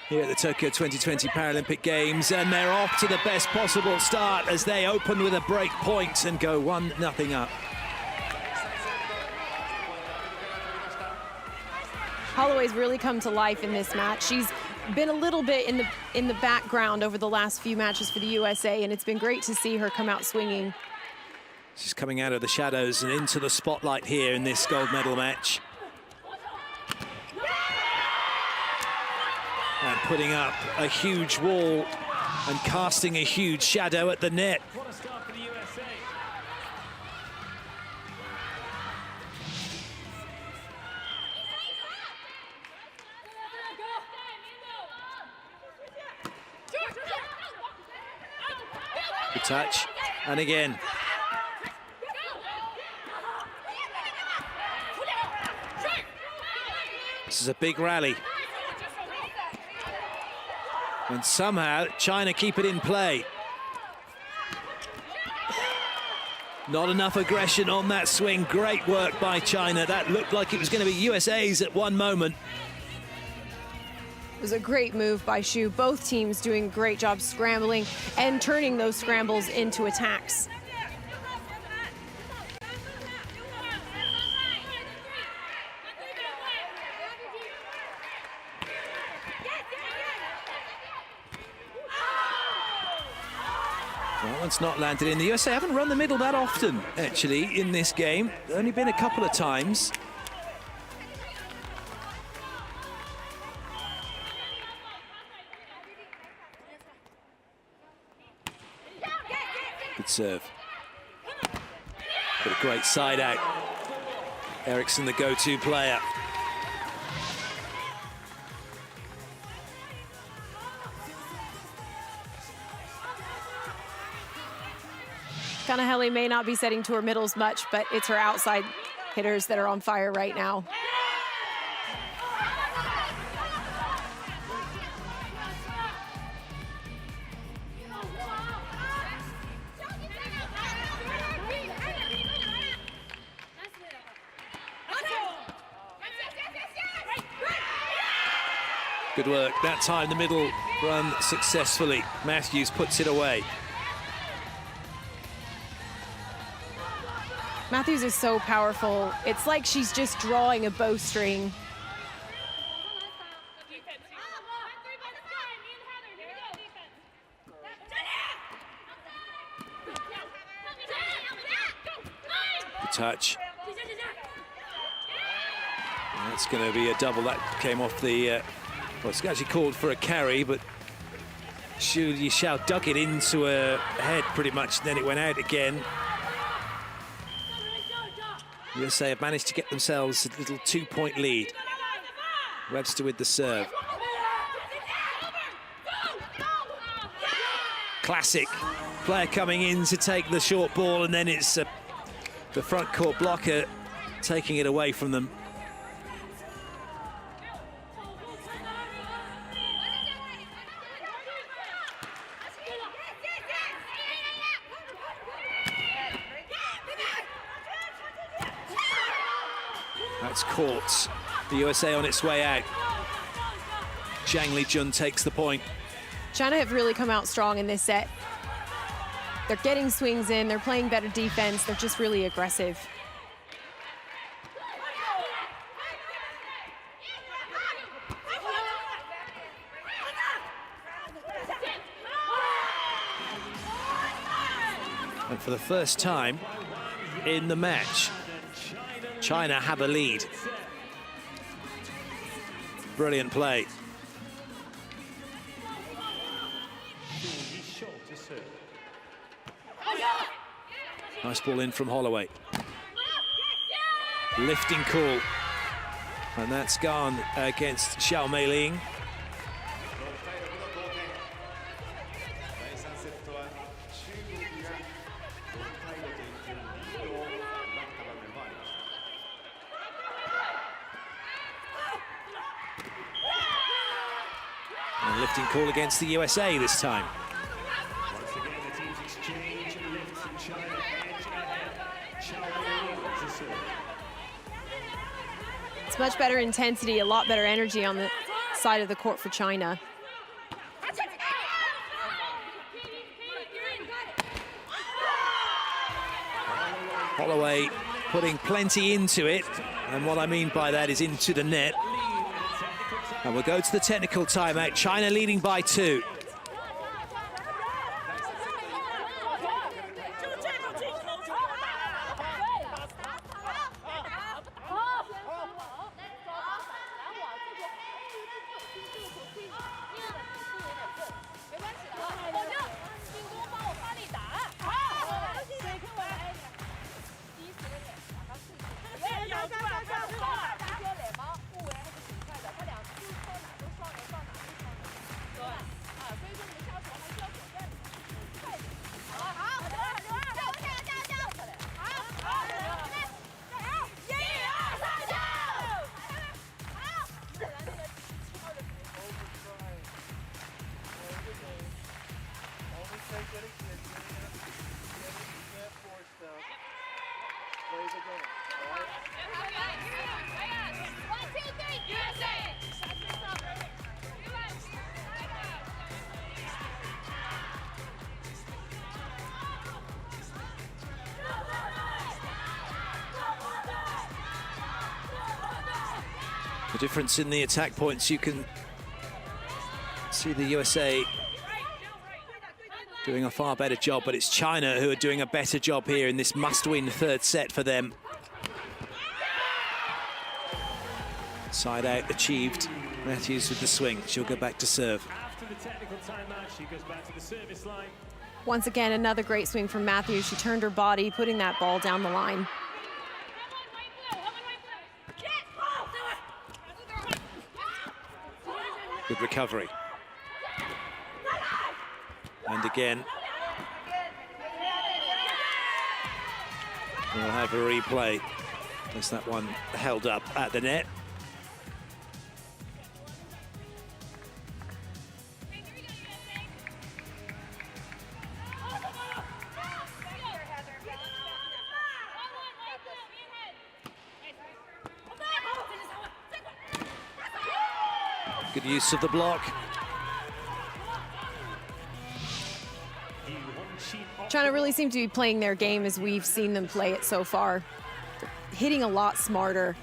here at the Tokyo 2020 Paralympic Games, and they're off to the best possible start as they open with a break point and go 1-0 up. Holloway's really come to life in this match. She's been a little bit in the background over the last few matches for the USA, and it's been great to see her come out swinging. She's coming out of the shadows and into the spotlight here in this gold medal match. And putting up a huge wall and casting a huge shadow at the net. What a start for the USA. Good touch, and again. This is a big rally. And somehow China keep it in play. Not enough aggression on that swing. Great work by China. That looked like it was going to be USA's at one moment. It was a great move by Xu. Both teams doing a great job scrambling and turning those scrambles into attacks. That one's not landed in. The USA haven't run the middle that often, actually, in this game. Only been a couple of times. Good serve. But a great side out. Eriksson, the go-to player. Konahele may not be setting to her middles much, but it's her outside hitters that are on fire right now. Good work. That time the middle run successfully. Matthews puts it away. Matthews is so powerful. It's like she's just drawing a bowstring. Good touch. That's going to be a double. That came off the... well, it's actually called for a carry, but Xu Yishao dug it into her head pretty much, and then it went out again. USA have managed to get themselves a little 2-point lead. Webster with the serve. Classic player coming in to take the short ball, and then it's the front court blocker taking it away from them. That's caught the USA on its way out. Zhang Lijun takes the point. China have really come out strong in this set. They're getting swings in, they're playing better defense, they're just really aggressive. And for the first time in the match, China have a lead. Brilliant play. Nice ball in from Holloway. Lifting call. And that's gone against Xiao Meiling. And lifting call against the USA this time. It's much better intensity, a lot better energy on the side of the court for China. Holloway putting plenty into it, and what I mean by that is into the net. And we'll go to the technical timeout. China leading by 2. The difference in the attack points, you can see the USA doing a far better job, but it's China who are doing a better job here in this must-win third set for them. Side out achieved. Matthews with the swing. She'll go back to serve. After the technical timeout, she goes back to the service line. Once again, another great swing from Matthews. She turned her body, putting that ball down the line. Good recovery. And again, we'll have a replay. There's that one held up at the net. Good use of the block. China really seem to be playing their game as we've seen them play it so far. They're hitting a lot smarter.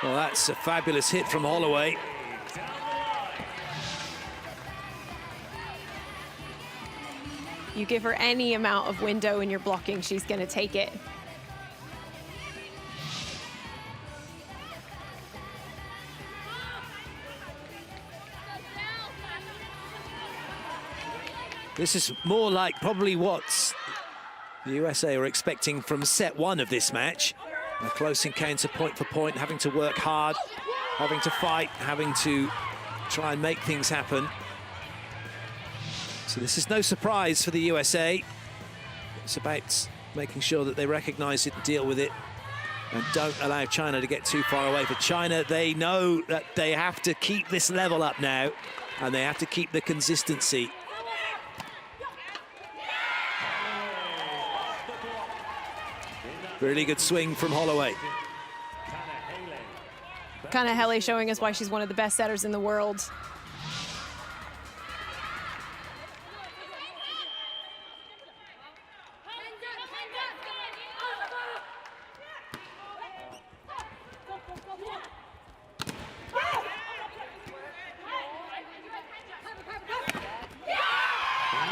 Well, that's a fabulous hit from Holloway. You give her any amount of window in your blocking, she's going to take it. This is more like probably what the USA are expecting from set 1 of this match. A close encounter point for point, having to work hard, having to fight, having to try and make things happen. So this is no surprise for the USA. It's about making sure that they recognize it and deal with it and don't allow China to get too far away. For China, they know that they have to keep this level up now, and they have to keep the consistency. Really good swing from Holloway. Kanahele showing us why she's one of the best setters in the world.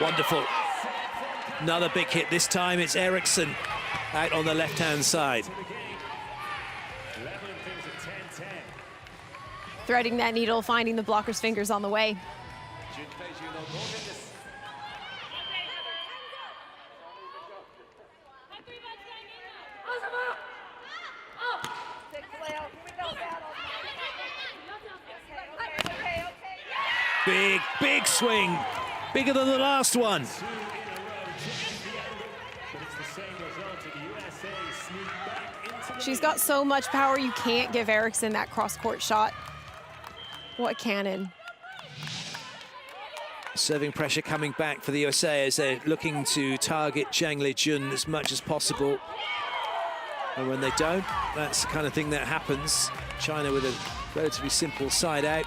Wonderful. Another big hit. This time it's Eriksson out on the left-hand side. Threading that needle, finding the blocker's fingers on the way. Big, big swing. Bigger than the last one. She's got so much power, you can't give Eriksson that cross-court shot. What a cannon. Serving pressure coming back for the USA as they're looking to target Zhang Lijun as much as possible. And when they don't, that's the kind of thing that happens. China with a relatively simple side out.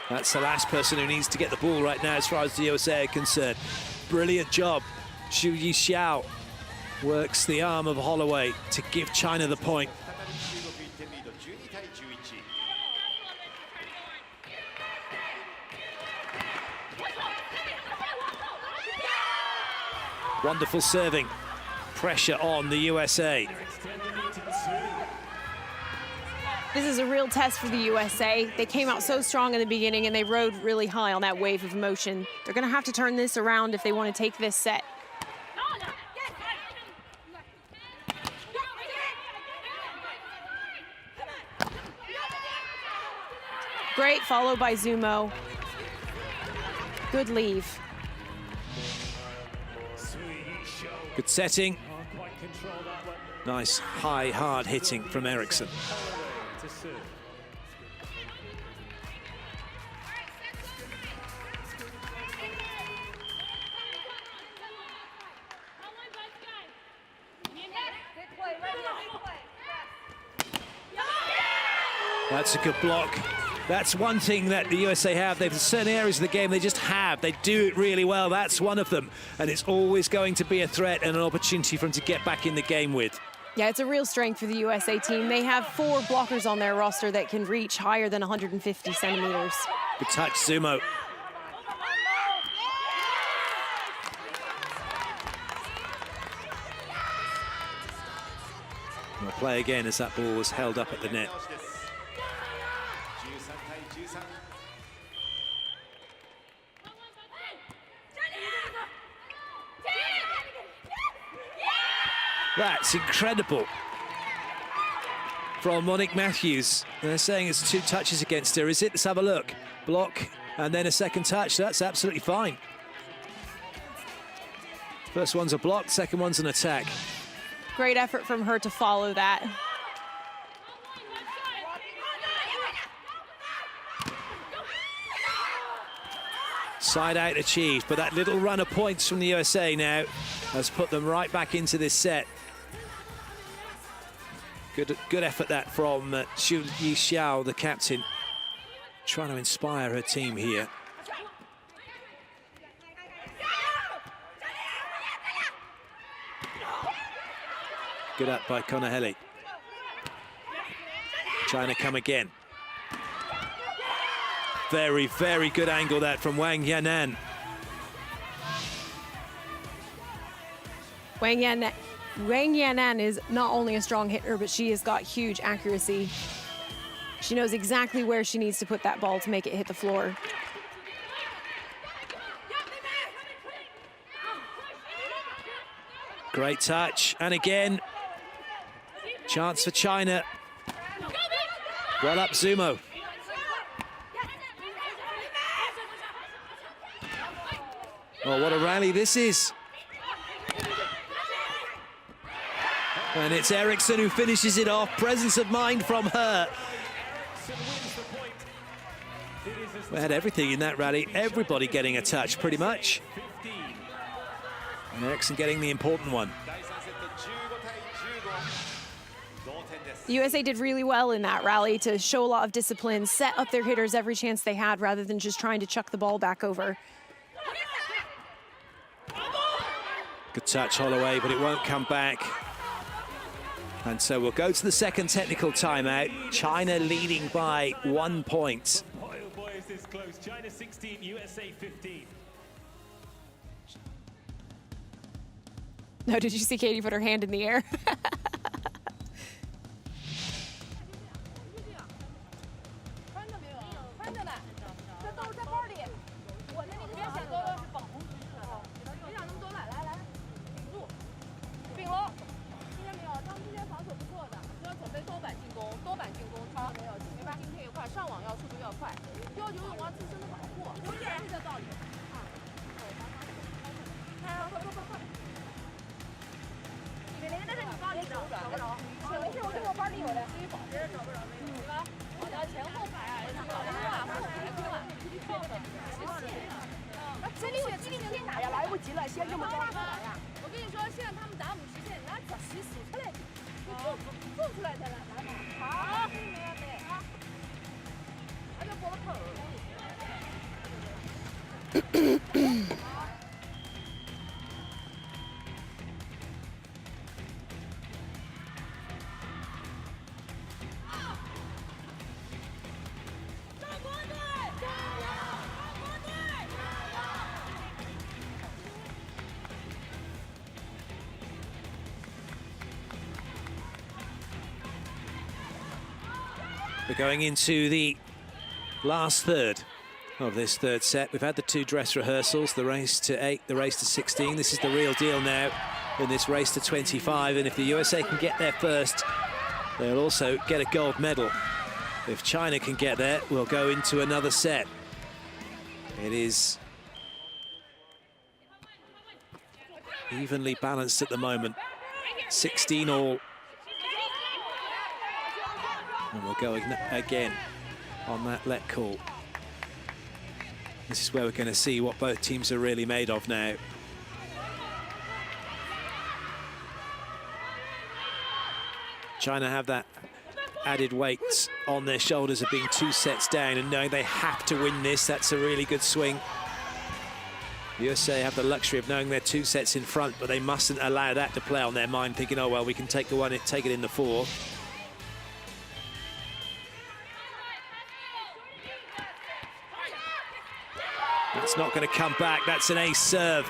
That's the last person who needs to get the ball right now as far as the USA are concerned. Brilliant job. Xu Yixiao works the arm of Holloway to give China the point. Wonderful serving. Pressure on the USA. This is a real test for the USA. They came out so strong in the beginning and they rode really high on that wave of emotion. They're gonna have to turn this around if they want to take this set. Great follow by Zumo. Good leave. Good setting. Nice high, hard hitting from Eriksson. That's a good block. That's one thing that the USA have. There's certain areas of the game they just have. They do it really well. That's one of them. And it's always going to be a threat and an opportunity for them to get back in the game with. Yeah, it's a real strength for the USA team. They have 4 blockers on their roster that can reach higher than 150 centimeters. Good touch, Zumo. We'll play again as that ball was held up at the net. That's incredible from Monique Matthews. They're saying it's 2 touches against her. Is it? Let's have a look. Block and then a second touch. That's absolutely fine. First one's a block, second one's an attack. Great effort from her to follow that. Side out achieved, but that little run of points from the USA now has put them right back into this set. Good effort that from Xu Yixiao, the captain, trying to inspire her team here. Good up by Kanahele. China come again. Very, very good angle that from Wang Yanan. Wang Yanan is not only a strong hitter, but she has got huge accuracy. She knows exactly where she needs to put that ball to make it hit the floor. Great touch, and again, chance for China. Well up, Zumo. Oh, what a rally this is. And it's Eriksson who finishes it off. Presence of mind from her. We had everything in that rally. Everybody getting a touch, pretty much. And Eriksson getting the important one. The USA did really well in that rally to show a lot of discipline, set up their hitters every chance they had rather than just trying to chuck the ball back over. Good touch, Holloway, but it won't come back. And so we'll go to the second technical timeout. China leading by 1 point. Boy, oh boy, is this close. China 16, USA 15. No, did you see Katie put her hand in the air? We're going into the last third of this third set. We've had the 2 dress rehearsals, the race to 8, the race to 16. This is the real deal now in this race to 25. And if the USA can get there first, they'll also get a gold medal. If China can get there, we'll go into another set. It is evenly balanced at the moment. 16 all. And we'll go again on that let call. This is where we're going to see what both teams are really made of now. China have that added weight on their shoulders of being 2 sets down and knowing they have to win this. That's a really good swing. The USA have the luxury of knowing they're 2 sets in front, but they mustn't allow that to play on their mind, thinking, oh, well, we can take it in the 4. That's not going to come back. That's an ace serve.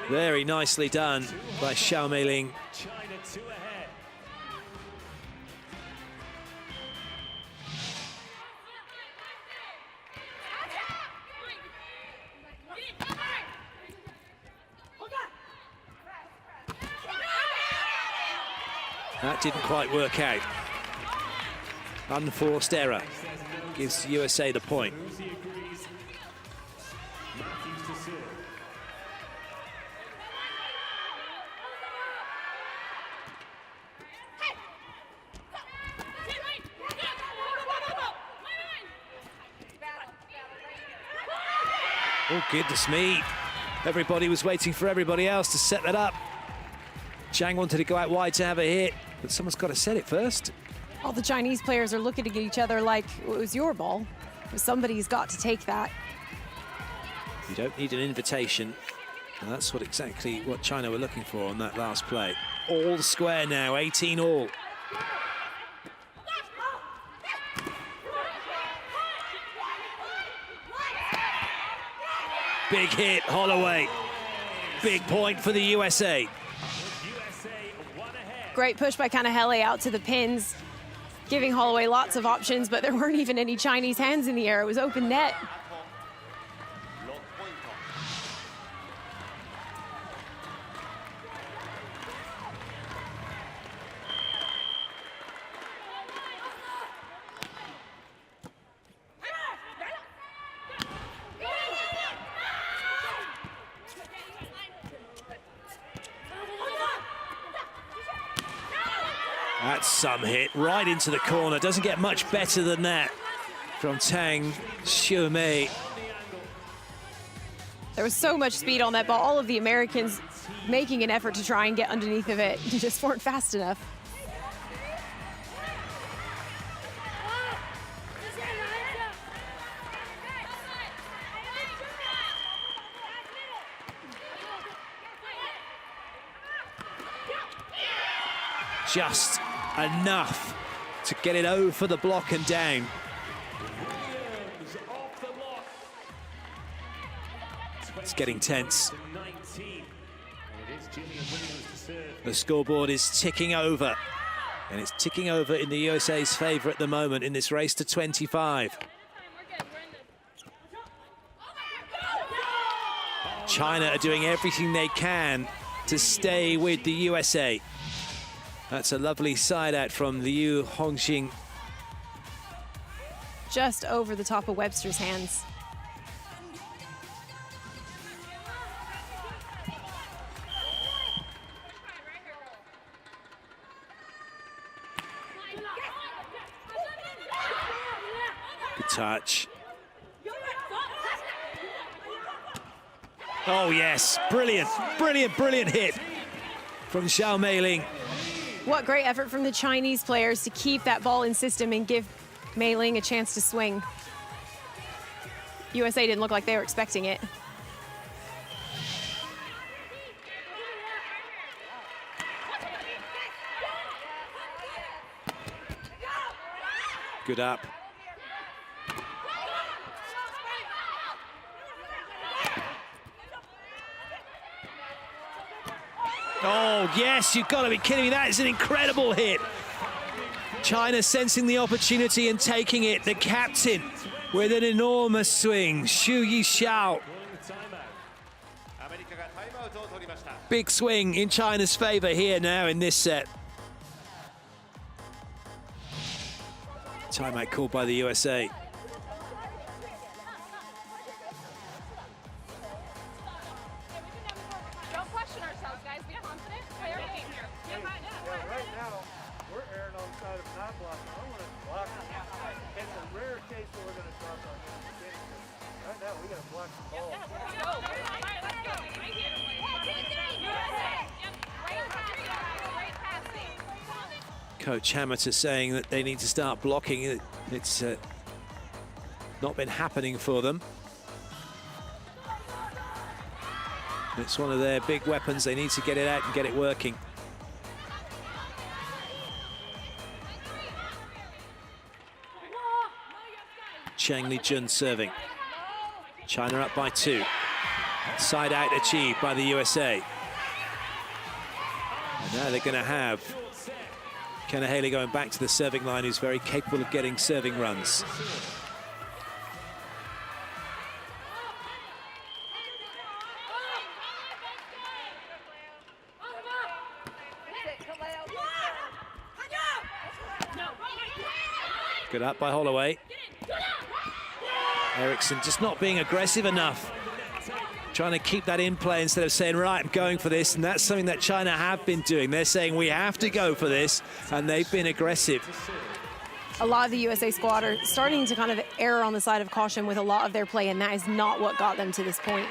Very nicely done by Xiao Meiling. China 2 ahead. That didn't quite work out. Unforced error gives USA the point. Oh, goodness me. Everybody was waiting for everybody else to set that up. Zhang wanted to go out wide to have a hit, but someone's got to set it first. All the Chinese players are looking at each other like it was your ball. Somebody's got to take that. You don't need an invitation. And that's exactly what China were looking for on that last play. All square now, 18 all. Big hit, Holloway. Big point for the USA. Great push by Kanahele out to the pins, giving Holloway lots of options, but there weren't even any Chinese hands in the air. It was open net. That's some hit right into the corner. Doesn't get much better than that from Tang Xiumei. There was so much speed on that ball. All of the Americans making an effort to try and get underneath of it. Just weren't fast enough. Just enough to get it over the block and down. It's getting tense. The scoreboard is ticking over, and it's ticking over in the USA's favor at the moment in this race to 25. China are doing everything they can to stay with the USA. That's a lovely side out from Liu Hongxing. Just over the top of Webster's hands. Good touch. Oh yes, brilliant, brilliant, brilliant hit from Xiao Meiling. What great effort from the Chinese players to keep that ball in system and give Meiling a chance to swing. USA didn't look like they were expecting it. Good up. Oh, yes, you've got to be kidding me. That is an incredible hit. China sensing the opportunity and taking it. The captain with an enormous swing, Xu Yixiao. Big swing in China's favor here now in this set. Timeout called by the USA. Coach Hamilton saying that they need to start blocking. It's not been happening for them. It's one of their big weapons. They need to get it out and get it working. Chang Lijun serving. China up by 2. Side out achieved by the USA. And now they're going to have Kenna Haley going back to the serving line, who's very capable of getting serving runs. Good up by Holloway. Eriksson just not being aggressive enough. Trying to keep that in play instead of saying, right, I'm going for this. And that's something that China have been doing. They're saying we have to go for this, and they've been aggressive. A lot of the USA squad are starting to kind of err on the side of caution with a lot of their play, and that is not what got them to this point.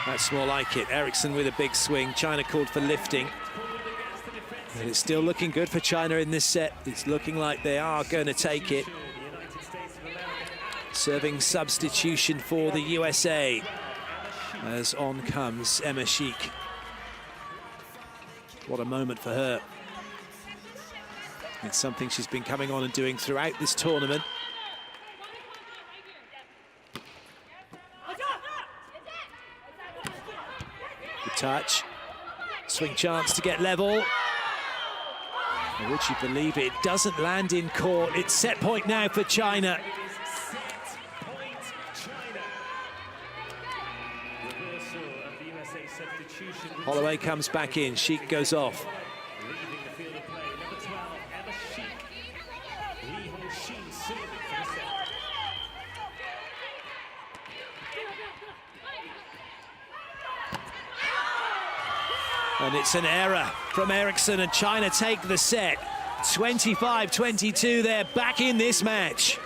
That's more like it. Eriksson with a big swing. China called for lifting. And it's still looking good for China in this set. It's looking like they are going to take it. Serving substitution for the USA as on comes Emma Sheik. What a moment for her. It's something she's been coming on and doing throughout this tournament. Good touch. Swing chance to get level. Would you believe it? It doesn't land in court. It's set point now for China. Holloway comes back in. Sheik goes off. And it's an error from Eriksson, and China take the set. 25-22, they're back in this match.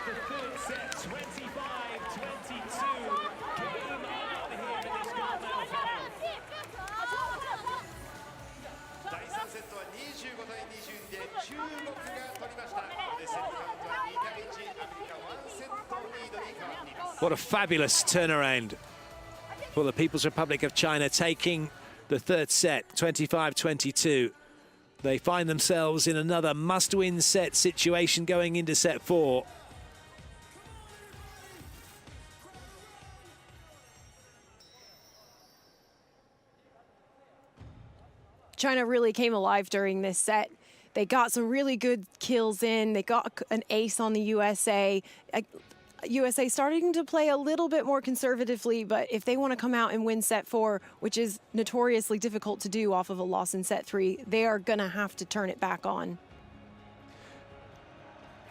What a fabulous turnaround for the People's Republic of China, taking the third set, 25-22. They find themselves in another must-win set situation going into set 4. China really came alive during this set. They got some really good kills in. They got an ace on the USA. USA starting to play a little bit more conservatively, but if they want to come out and win set 4, which is notoriously difficult to do off of a loss in set 3, they are going to have to turn it back on.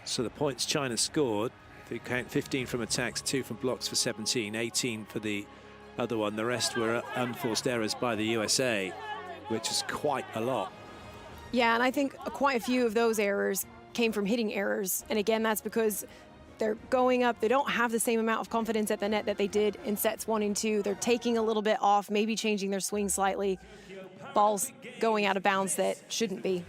So the points China scored, if you count 15 from attacks, 2 from blocks for 17, 18 for the other one. The rest were unforced errors by the USA, which is quite a lot. Yeah, and I think quite a few of those errors came from hitting errors. And again, that's because they're going up. They don't have the same amount of confidence at the net that they did in sets 1 and 2. They're taking a little bit off, maybe changing their swing slightly. Balls going out of bounds that shouldn't be.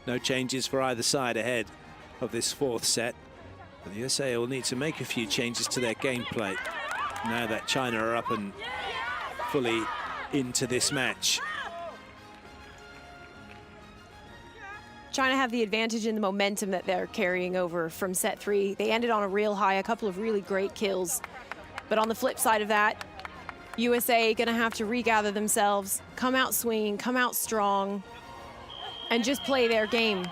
No changes for either side ahead of this fourth set. But the USA will need to make a few changes to their gameplay now that China are up and fully into this match. China have the advantage in the momentum that they're carrying over from set 3. They ended on a real high, a couple of really great kills. But on the flip side of that, USA gonna have to regather themselves, come out swinging, come out strong, and just play their game.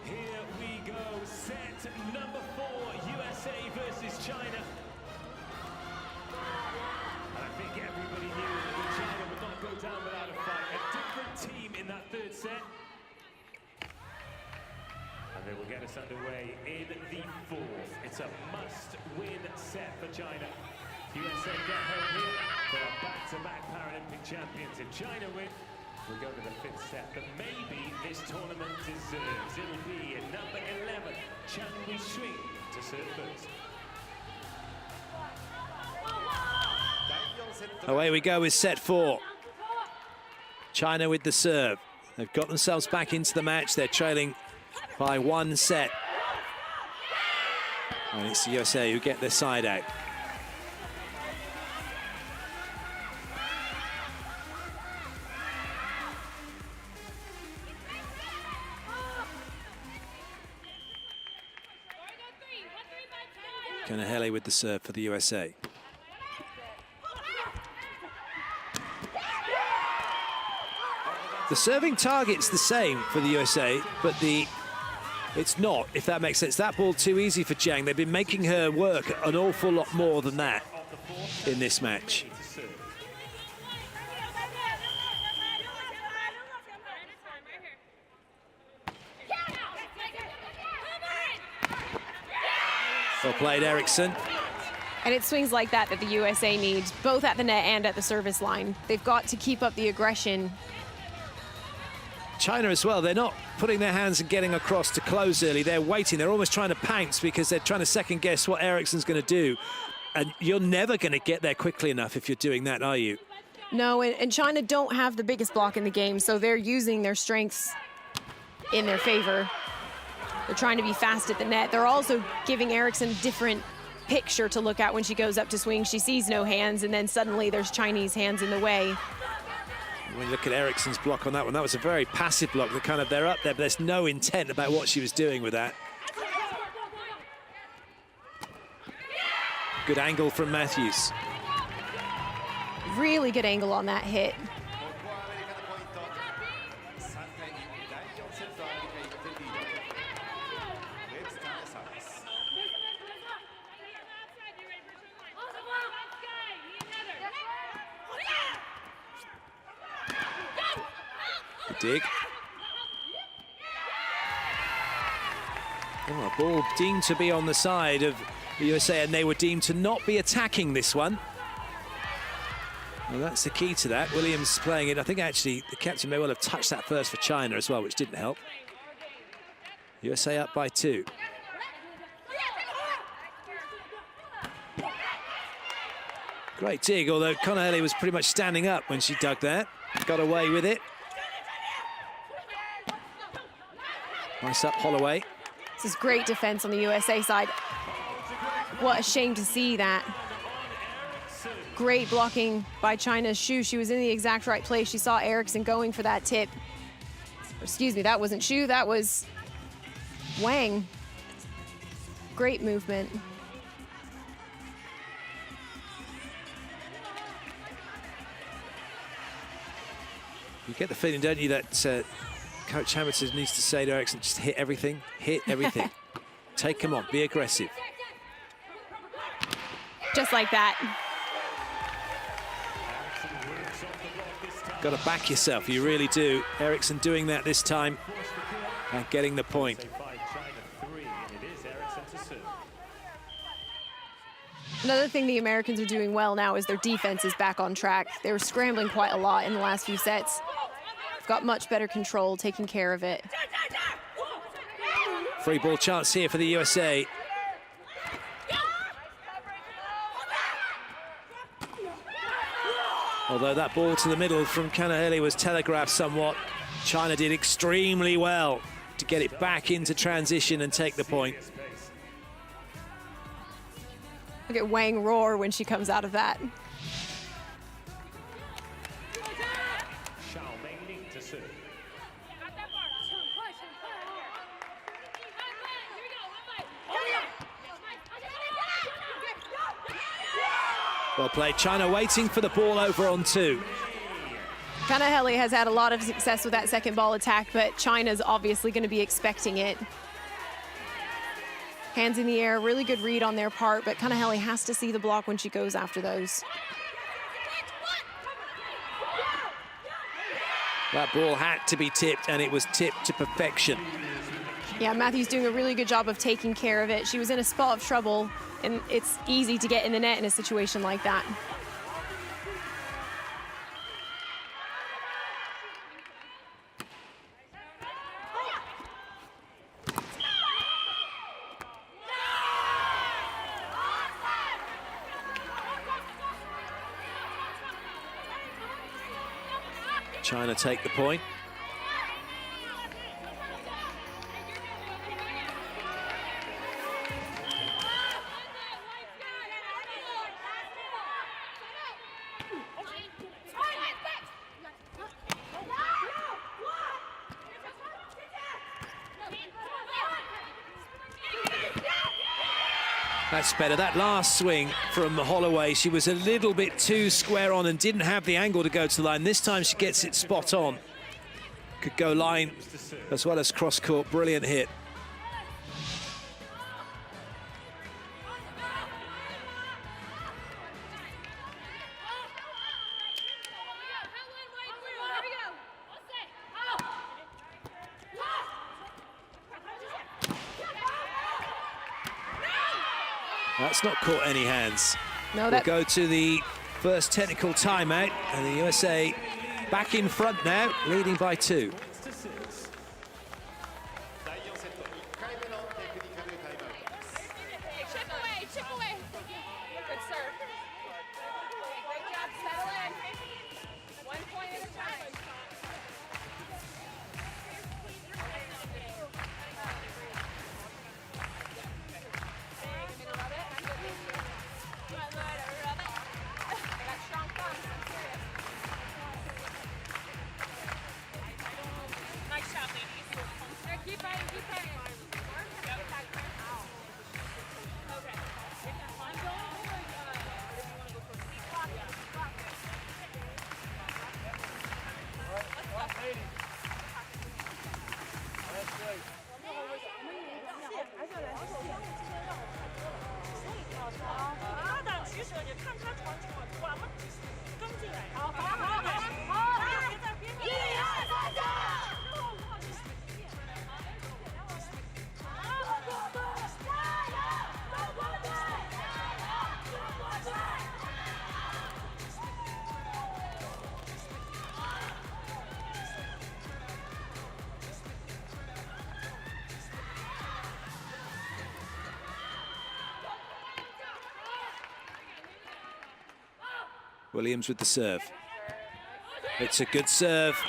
Here we go, set number 4, USA versus China. And I think everybody knew that China would not go down without a fight. A different team in that third set. And they will get us underway in the 4th. It's a must-win set for China. USA get home here. They are back-to-back Paralympic champions. If China win, we go to the 5th set. But maybe this tournament deserves. It'll be in number 11, Chang Wei-Shui to serve first. Away we go with set 4. China with the serve. They've got themselves back into the match. They're trailing by 1 set. And it's the USA who get their side out. Kanahele with the serve for the USA. The serving target's the same for the USA, but it's not, if that makes sense. That ball too easy for Chang. They've been making her work an awful lot more than that in this match. Well played, Eriksson. And it swings like that the USA needs, both at the net and at the service line. They've got to keep up the aggression. China as well, they're not putting their hands and getting across to close early. They're waiting. They're almost trying to pounce because they're trying to second guess what Eriksson's going to do. And you're never going to get there quickly enough if you're doing that, are you? No, and China don't have the biggest block in the game, so they're using their strengths in their favor. They're trying to be fast at the net. They're also giving Eriksson a different picture to look at when she goes up to swing. She sees no hands, and then suddenly there's Chinese hands in the way. When you look at Eriksson's block on that one, that was a very passive block. They're up there, but there's no intent about what she was doing with that. Good angle from Matthews. Really good angle on that hit. ここはアメリカのポイント。3対2、第4セットはアメリカ1点リード。ウェブスターのサービス。Dig. Oh, a ball deemed to be on the side of the USA, and they were deemed to not be attacking this one. Well, that's the key to that. Williams playing it. I think actually the captain may well have touched that first for China as well, which didn't help. USA up by 2. Great dig, although Connolly was pretty much standing up when she dug that. Got away with it. Nice up Holloway. This is great defense on the USA side. What a shame to see that. Great blocking by China's Xu. She was in the exact right place. She saw Eriksson going for that tip. Excuse me, that wasn't Xu, that was Wang. Great movement. You get the feeling, don't you, that Coach Hamilton needs to say to Eriksson, just hit everything, take them on, be aggressive. Just like that. Got to back yourself, you really do. Eriksson doing that this time and getting the point. Another thing the Americans are doing well now is their defense is back on track. They were scrambling quite a lot in the last few sets. Got much better control, taking care of it. Free ball chance here for the USA. Although that ball to the middle from Kanahele was telegraphed somewhat, China did extremely well to get it back into transition and take the point. Look at Wang roar when she comes out of that. Well played. China waiting for the ball over on 2. Kanahele has had a lot of success with that second ball attack, but China's obviously going to be expecting it. Hands in the air, really good read on their part, but Kanahele has to see the block when she goes after those. That ball had to be tipped, and it was tipped to perfection. Yeah, Matthews doing a really good job of taking care of it. She was in a spot of trouble, and it's easy to get in the net in a situation like that. China take the point. That's better. That last swing from Holloway, she was a little bit too square on and didn't have the angle to go to the line. This time she gets it spot on. Could go line as well as cross court. Brilliant hit. That's not caught any hands. No, We'll go to the first technical timeout, and the USA back in front now, leading by 2. Williams with the serve. It's a good serve.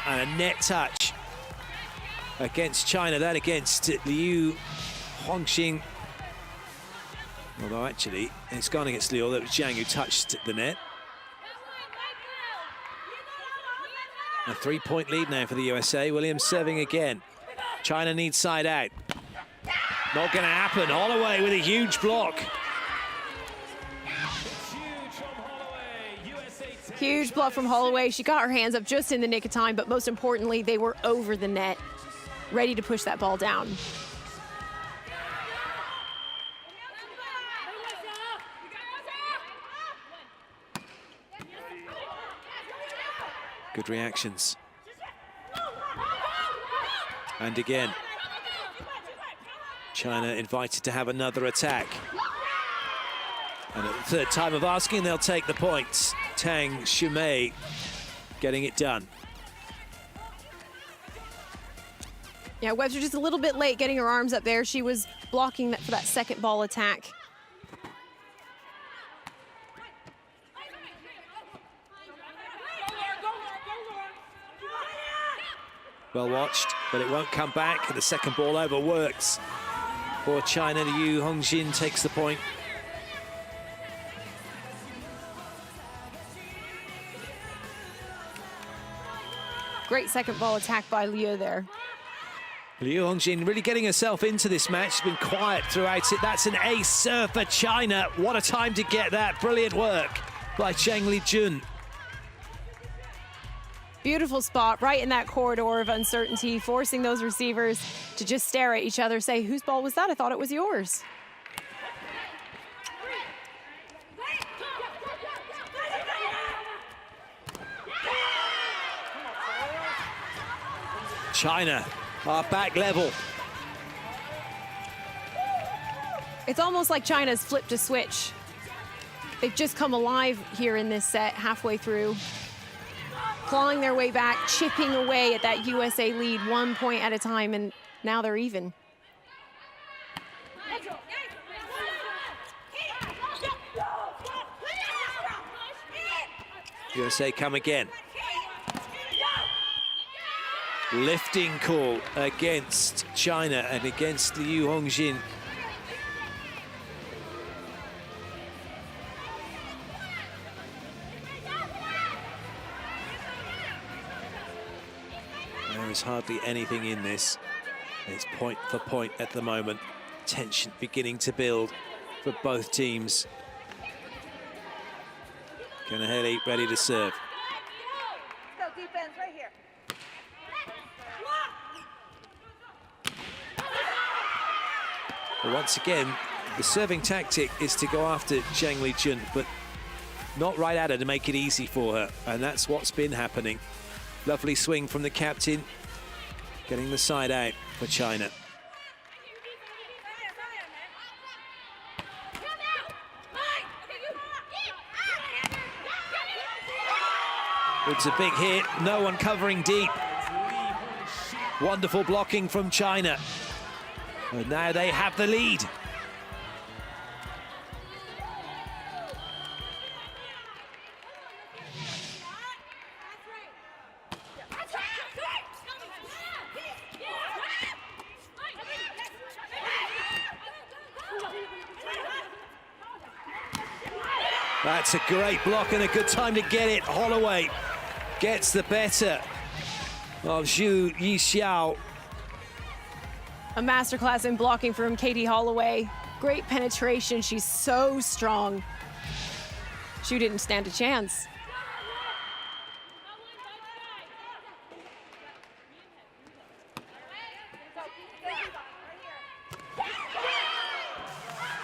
And a net touch against China. That against Liu Hongxin. Although actually, it's gone against Liu. That was Zhang who touched the net. A 3-point lead now for the USA. Williams serving again. China needs side out. Not going to happen. Holloway with a huge block. Huge block from Holloway. She got her hands up just in the nick of time, but most importantly, they were over the net, ready to push that ball down. Good reactions. And again, China invited to have another attack. And at the third time of asking, they'll take the points. Tang Shumei getting it done. Yeah, Webster just a little bit late getting her arms up there. She was blocking that for that second ball attack. Well watched, but it won't come back. The second ball over works for China. Liu Hongxin takes the point. Great second ball attack by Liu there. Liu Hongxin really getting herself into this match. She's been quiet throughout it. That's an ace serve for China. What a time to get that. Brilliant work by Zhang Lijun. Beautiful spot right in that corridor of uncertainty, forcing those receivers to just stare at each other, say, whose ball was that? I thought it was yours. China are back level. It's almost like China's flipped a switch. They've just come alive here in this set, halfway through. Clawing their way back, chipping away at that USA lead 1 point at a time, and now they're even. USA come again. Lifting call against China and against Liu Hongxin. There is hardly anything in this. It's point for point at the moment. Tension beginning to build for both teams. Kanahele ready to serve. Well, once again, the serving tactic is to go after Zhang Lijun, but not right at her to make it easy for her, and that's what's been happening. Lovely swing from the captain, getting the side out for China. It's a big hit, no one covering deep. Wonderful blocking from China. And now they have the lead. That's a great block and a good time to get it. Holloway gets the better of Zhu Yixiao. A masterclass in blocking from Katie Holloway. Great penetration, she's so strong. Zhu didn't stand a chance.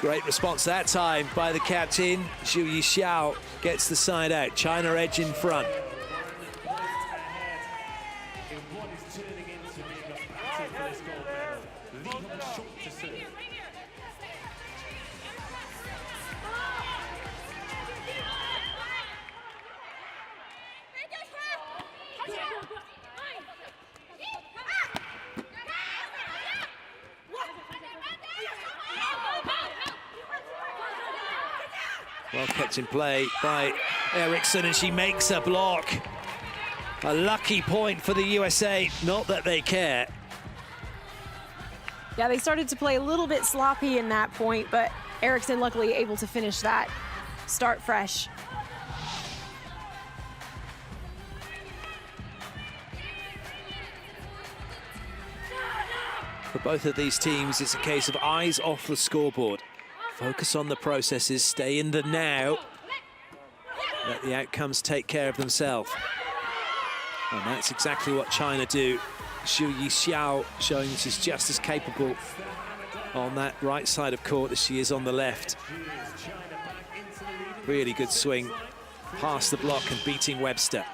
Great response that time by the captain. Zhu Yixiao gets the side out. China edge in front. Well kept in play by Eriksson, and she makes a block. A lucky point for the USA, not that they care. Yeah, they started to play a little bit sloppy in that point, but Eriksson luckily able to finish that, start fresh. For both of these teams, it's a case of eyes off the scoreboard. Focus on the processes, stay in the now. Let the outcomes take care of themselves. And that's exactly what China do. Xu Yixiao showing that she's just as capable on that right side of court as she is on the left. Really good swing past the block and beating Webster.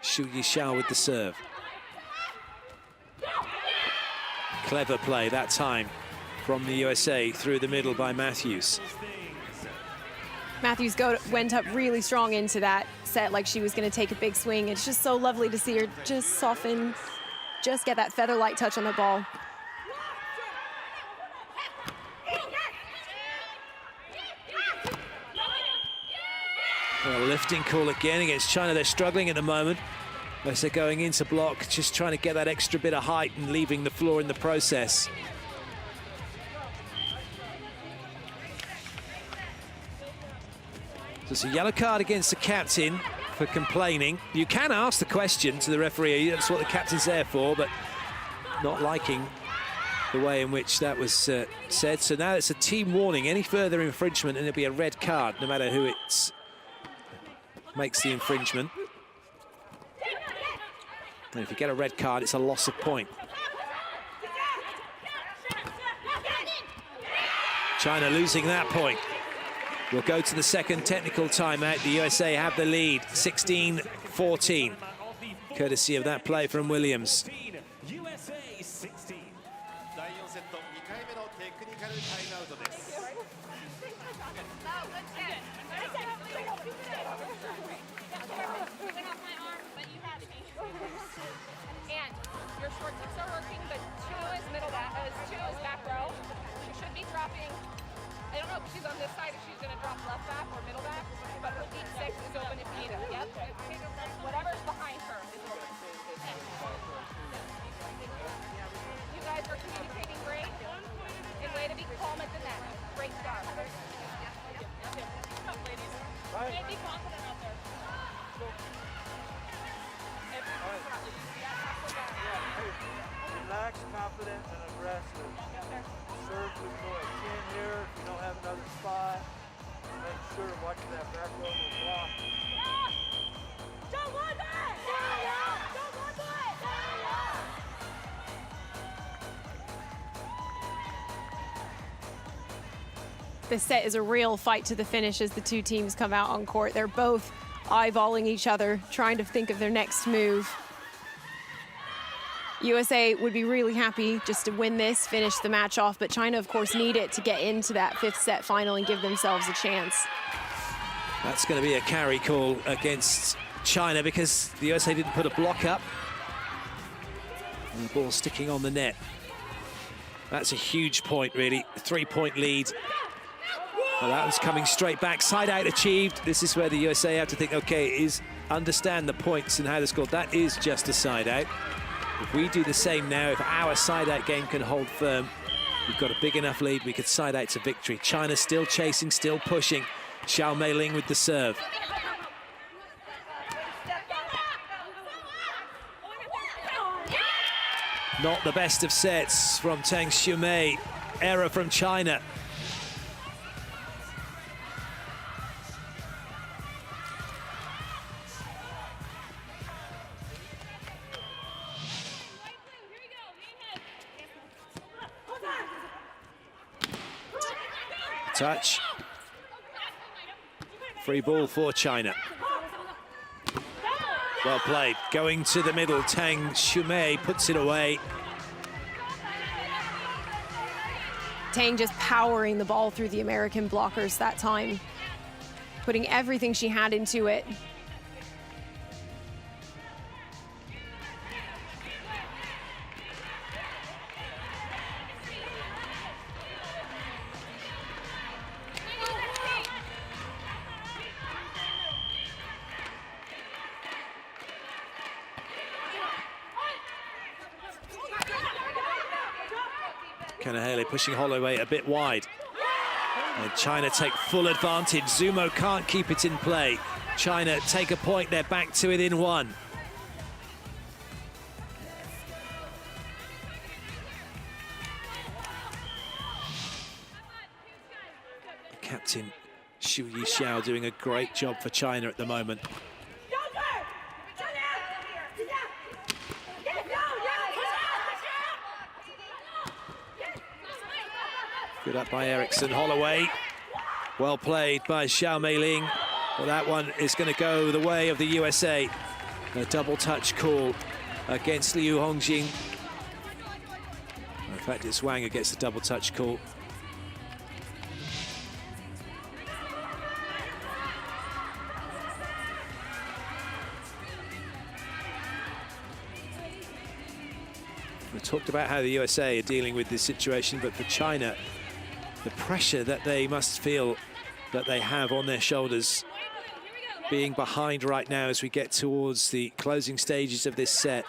Xu Yixiao with the serve. Clever play that time from the USA through the middle by Matthews. Matthews went up really strong into that set, like she was going to take a big swing. It's just so lovely to see her just soften, just get that feather-like touch on the ball. Well, lifting call again against China. They're struggling at the moment as they're going into block, just trying to get that extra bit of height and leaving the floor in the process. So it's a yellow card against the captain for complaining. You can ask the question to the referee, that's what the captain's there for, but not liking the way in which that was said. So now it's a team warning. Any further infringement and it'll be a red card, no matter who makes the infringement. And if you get a red card, it's a loss of point. China losing that point. We'll go to the second technical timeout. The USA have the lead, 16-14, courtesy of that play from Williams. USA 16. 第4セット2回目のテクニカルタイムアウトです。 And your short tips are working, but 2 is middle back, 2 is back row. You should be dropping. I don't know if she's on this side, if she's going to drop left back or middle back, but her deep 6 is open if you need it. Yep. Whatever's behind her is open. You guys are communicating great. And way to be calm at the net. Great start. Come on, ladies. Right. Be confident out there. Relax, confident, and aggressive. Serve with no chin here. If you don't have another spot, make sure to watch that back row and block. Don't want that! Don't want that! This set is a real fight to the finish as the two teams come out on court. They're both eyeballing each other, trying to think of their next move. USA would be really happy just to win this, finish the match off, but China, of course, need it to get into that 5th set final and give themselves a chance. That's going to be a carry call against China because the USA didn't put a block up. And the ball sticking on the net. That's a huge point, really. A 3-point lead. Well, that was coming straight back. Side out achieved. This is where the USA have to think, okay, understand the points and how they're scored. That is just a side out. If we do the same now, if our side-out game can hold firm, we've got a big enough lead, we could side out to victory. China still chasing, still pushing. Xiao Meiling with the serve. Not the best of sets from Tang Xiumei. Error from China. Touch. Free ball for China. Well played. Going to the middle, Tang Xiumei puts it away. Tang just powering the ball through the American blockers that time, putting everything she had into it. Kanahele pushing Holloway a bit wide. And China take full advantage. Zumo can't keep it in play. China take a point, they're back to within one. Captain Xu Yixiao doing a great job for China at the moment. Good up by Eriksson. Holloway. Well played by Xiao Meiling. But that one is going to go the way of the USA. A double touch call against Liu Hongjing. In fact, it's Wang who gets the double touch call. We talked about how the USA are dealing with this situation, but for China, the pressure that they must feel that they have on their shoulders, being behind right now as we get towards the closing stages of this set,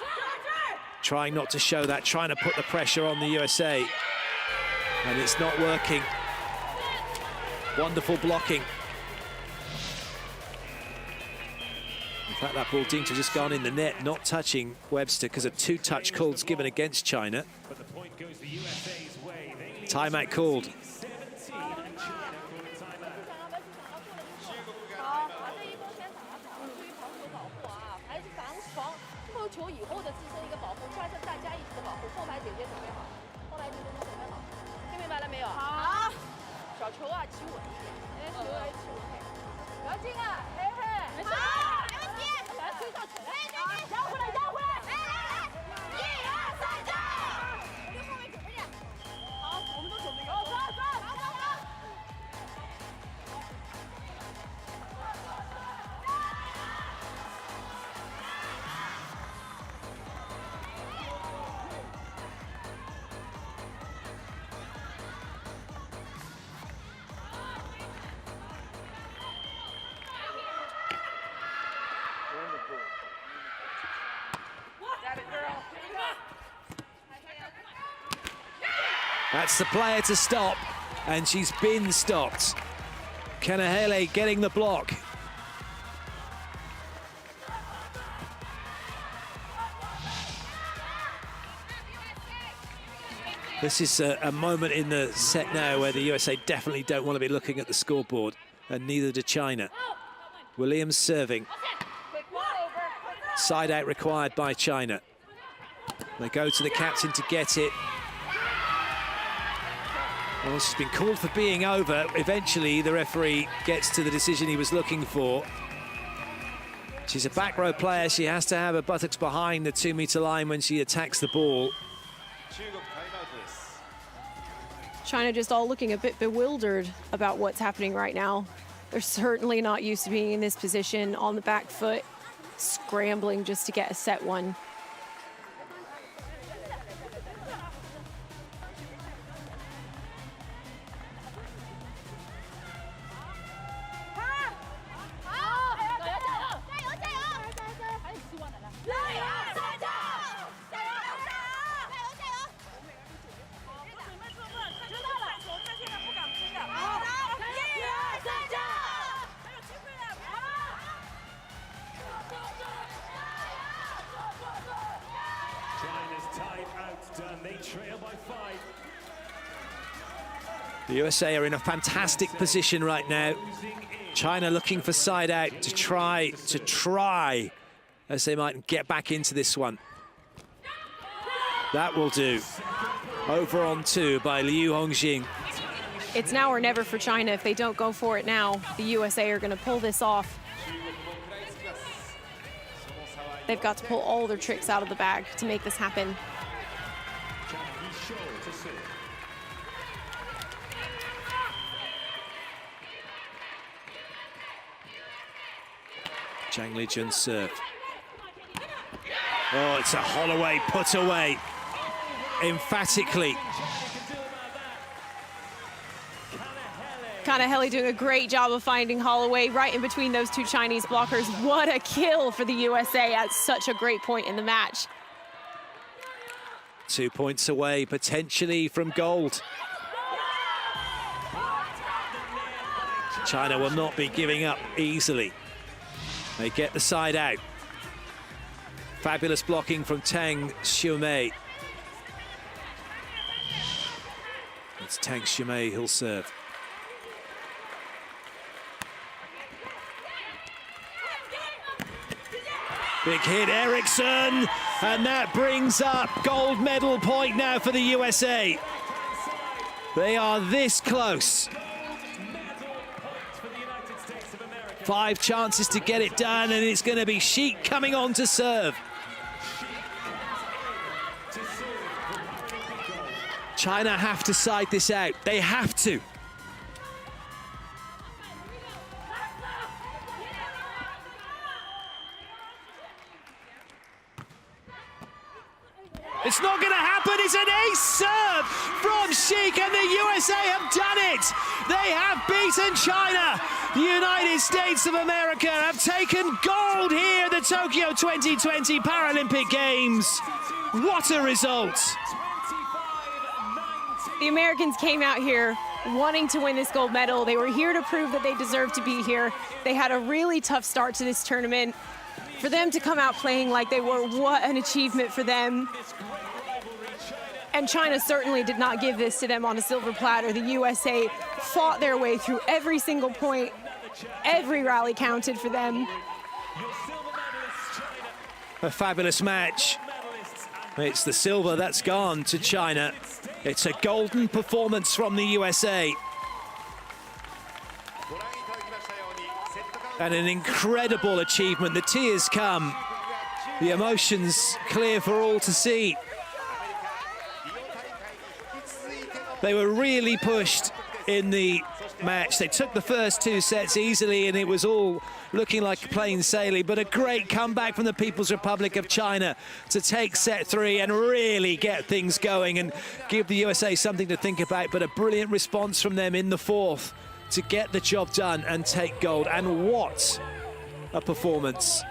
trying not to show that, trying to put the pressure on the USA, and it's not working. Wonderful blocking. In fact, that ball seemed to just gone in the net, not touching Webster because of two touch calls given against China. But the point goes the USA's way. Timeout called. 17 and China call a timeout. 球以后的自身一个保护，抓着大家一起的保护。后排姐姐准备好，后排姐姐准备好，听明白了没有？好。小球啊，起稳一点，哎，球要起稳点，不要进啊，嘿嘿。没事。好，没问题。把它推上去，哎，摇回来，摇回来，来来来，1、2、3，走。我们后面准备点。好，我们都准备。走走走，走走走。 That's the player to stop, and she's been stopped. Kanahele getting the block. This is a moment in the set now where the USA definitely don't want to be looking at the scoreboard, and neither do China. Williams serving. Side out required by China. They go to the captain to get it. Well, she's been called for being over. Eventually, the referee gets to the decision he was looking for. She's a back row player. She has to have her buttocks behind the 2-meter line when she attacks the ball. China just all looking a bit bewildered about what's happening right now. They're certainly not used to being in this position on the back foot, scrambling just to get a set one. The USA are in a fantastic position right now. China looking for side out to try, as they might get back into this one. That will do. Over on 2 by Liu Hongjing. It's now or never for China. If they don't go for it now, the USA are going to pull this off. They've got to pull all their tricks out of the bag to make this happen. Zhang Lijun's serve. Oh, it's a Holloway put away, emphatically. Kanahele doing a great job of finding Holloway right in between those two Chinese blockers. What a kill for the USA at such a great point in the match. 2 points away, potentially, from gold. China will not be giving up easily. They get the side out. Fabulous blocking from Tang Xiumei. It's Tang Xiumei who'll serve. Big hit, Eriksson, and that brings up gold medal point now for the USA. They are this close. 5 chances to get it done, and it's going to be Sheik coming on to serve. China have to side this out. They have to. It's not going to happen. It's an ace serve from Sheik, and the USA have done it. They have beaten China. The United States of America have taken gold here at the Tokyo 2020 Paralympic Games. What a result. The Americans came out here wanting to win this gold medal. They were here to prove that they deserve to be here. They had a really tough start to this tournament. For them to come out playing like they were, what an achievement for them. And China certainly did not give this to them on a silver platter. The USA fought their way through every single point. Every rally counted for them. A fabulous match. It's the silver that's gone to China. It's a golden performance from the USA. And an incredible achievement. The tears come. The emotions clear for all to see. They were really pushed in the match. They took the first 2 sets easily, and it was all looking like plain sailing, but a great comeback from the People's Republic of China to take set 3 and really get things going and give the USA something to think about, but a brilliant response from them in the 4th to get the job done and take gold. And what a performance.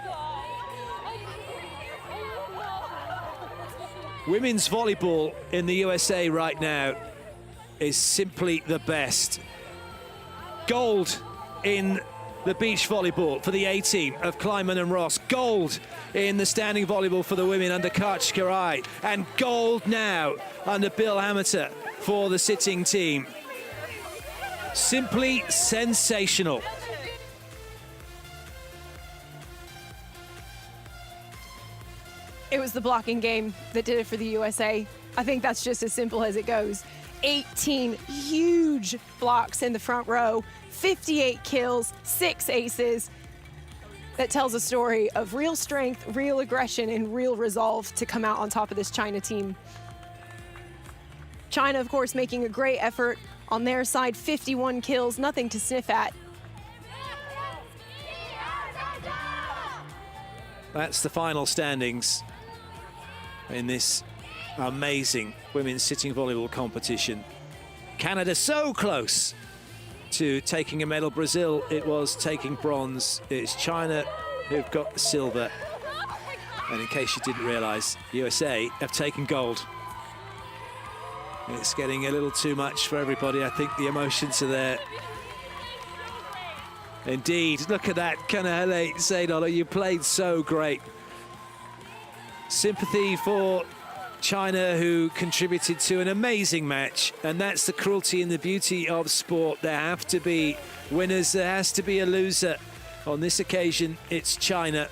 Women's volleyball in the USA right now is simply the best. Gold in the beach volleyball for the A team of Kleiman and Ross. Gold in the standing volleyball for the women under Kachkarai. And gold now under Bill Hamilton for the sitting team. Simply sensational. It was the blocking game that did it for the USA. I think that's just as simple as it goes. 18 huge blocks in the front row, 58 kills, 6 aces. That tells a story of real strength, real aggression, and real resolve to come out on top of this China team. China, of course, making a great effort on their side, 51 kills, nothing to sniff at. That's the final standings in this amazing women's sitting volleyball competition. Canada so close to taking a medal. Brazil, it was taking bronze. It's China who've got the silver. And in case you didn't realize, USA have taken gold. It's getting a little too much for everybody. I think the emotions are there. Indeed, look at that. Kanahele Seidolo, you played so great. Sympathy for China, who contributed to an amazing match, and that's the cruelty and the beauty of sport. There have to be winners, there has to be a loser. On this occasion, it's China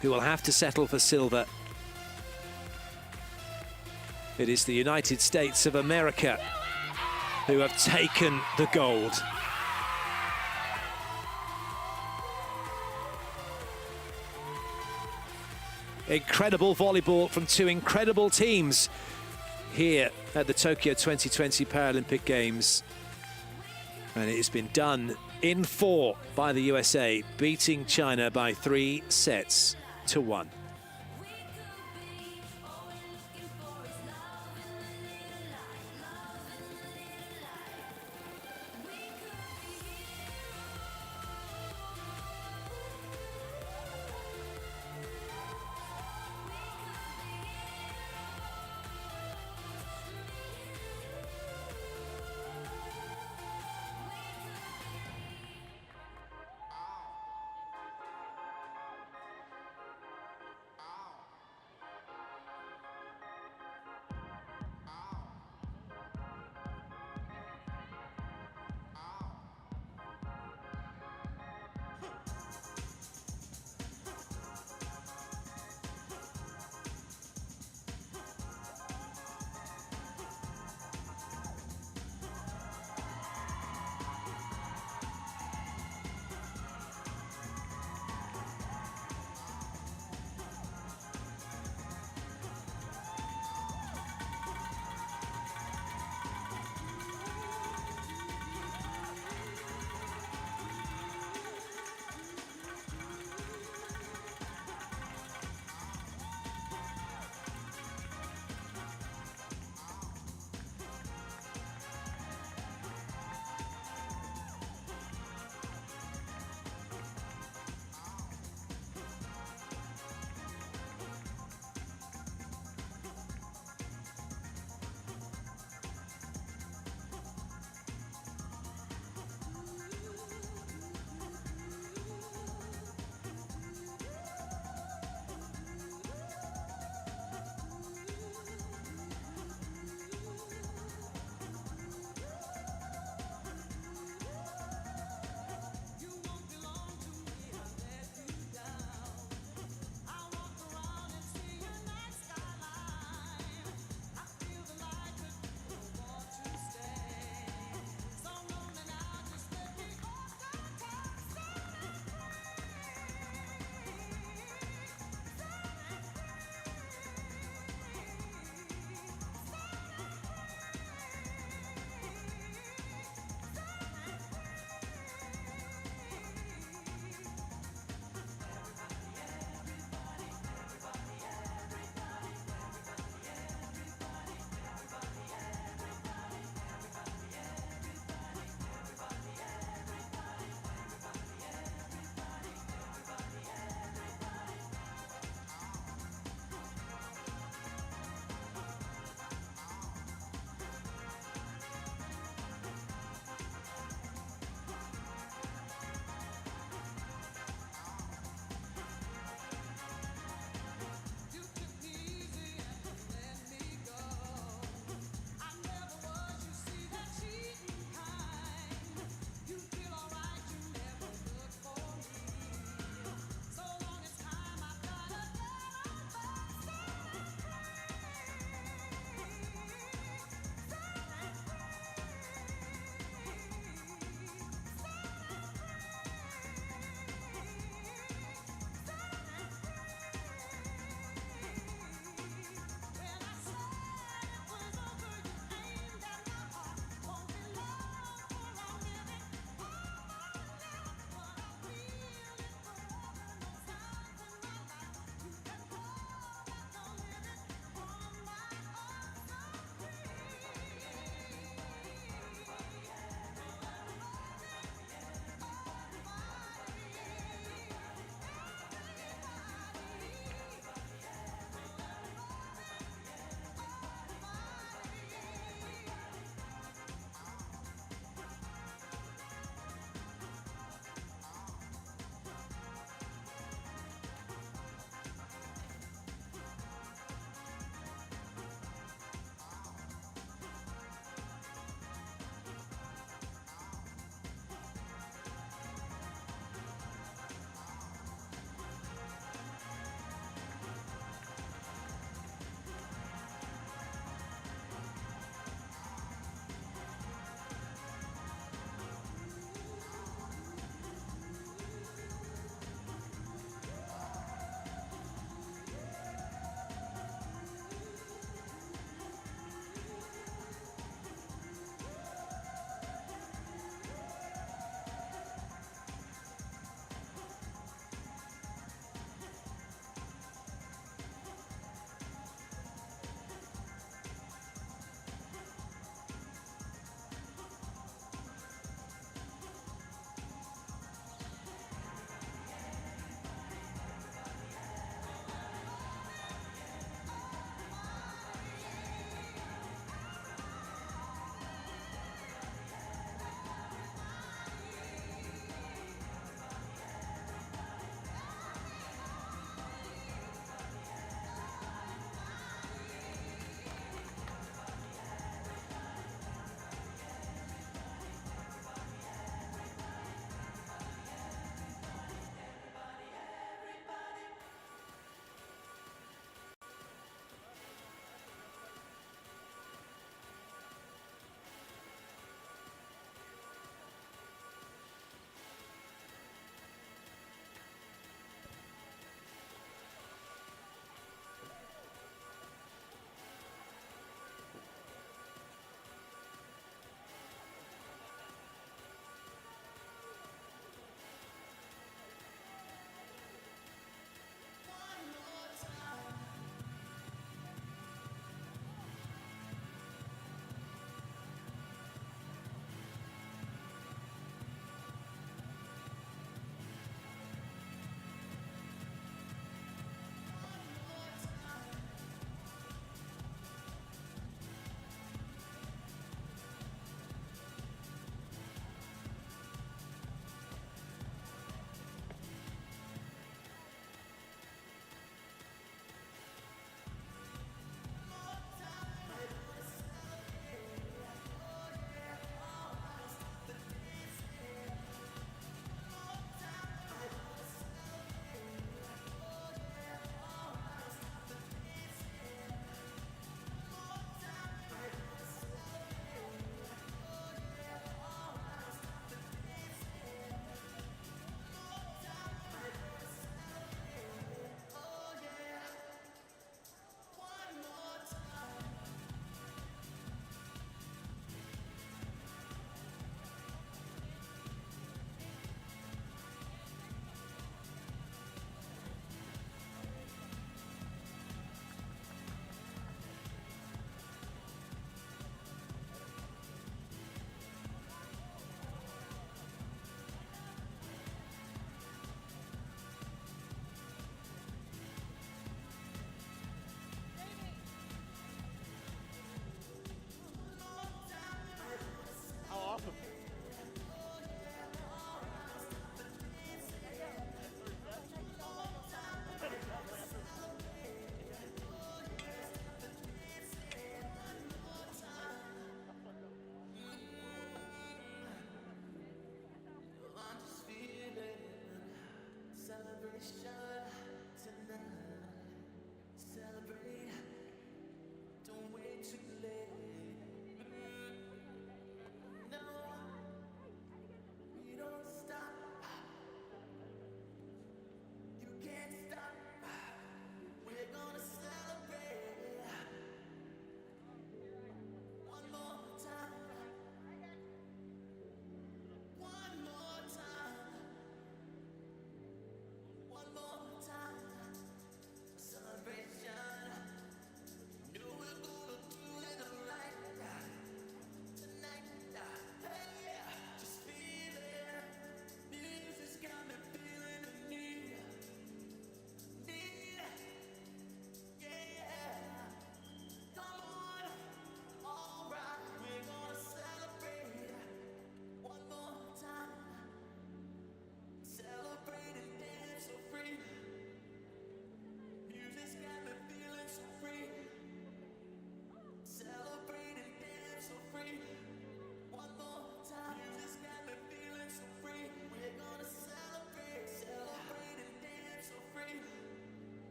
who will have to settle for silver. It is the United States of America who have taken the gold. Incredible volleyball from 2 incredible teams here at the Tokyo 2020 Paralympic Games. And it has been done in 4 by the USA, beating China by 3 sets to 1.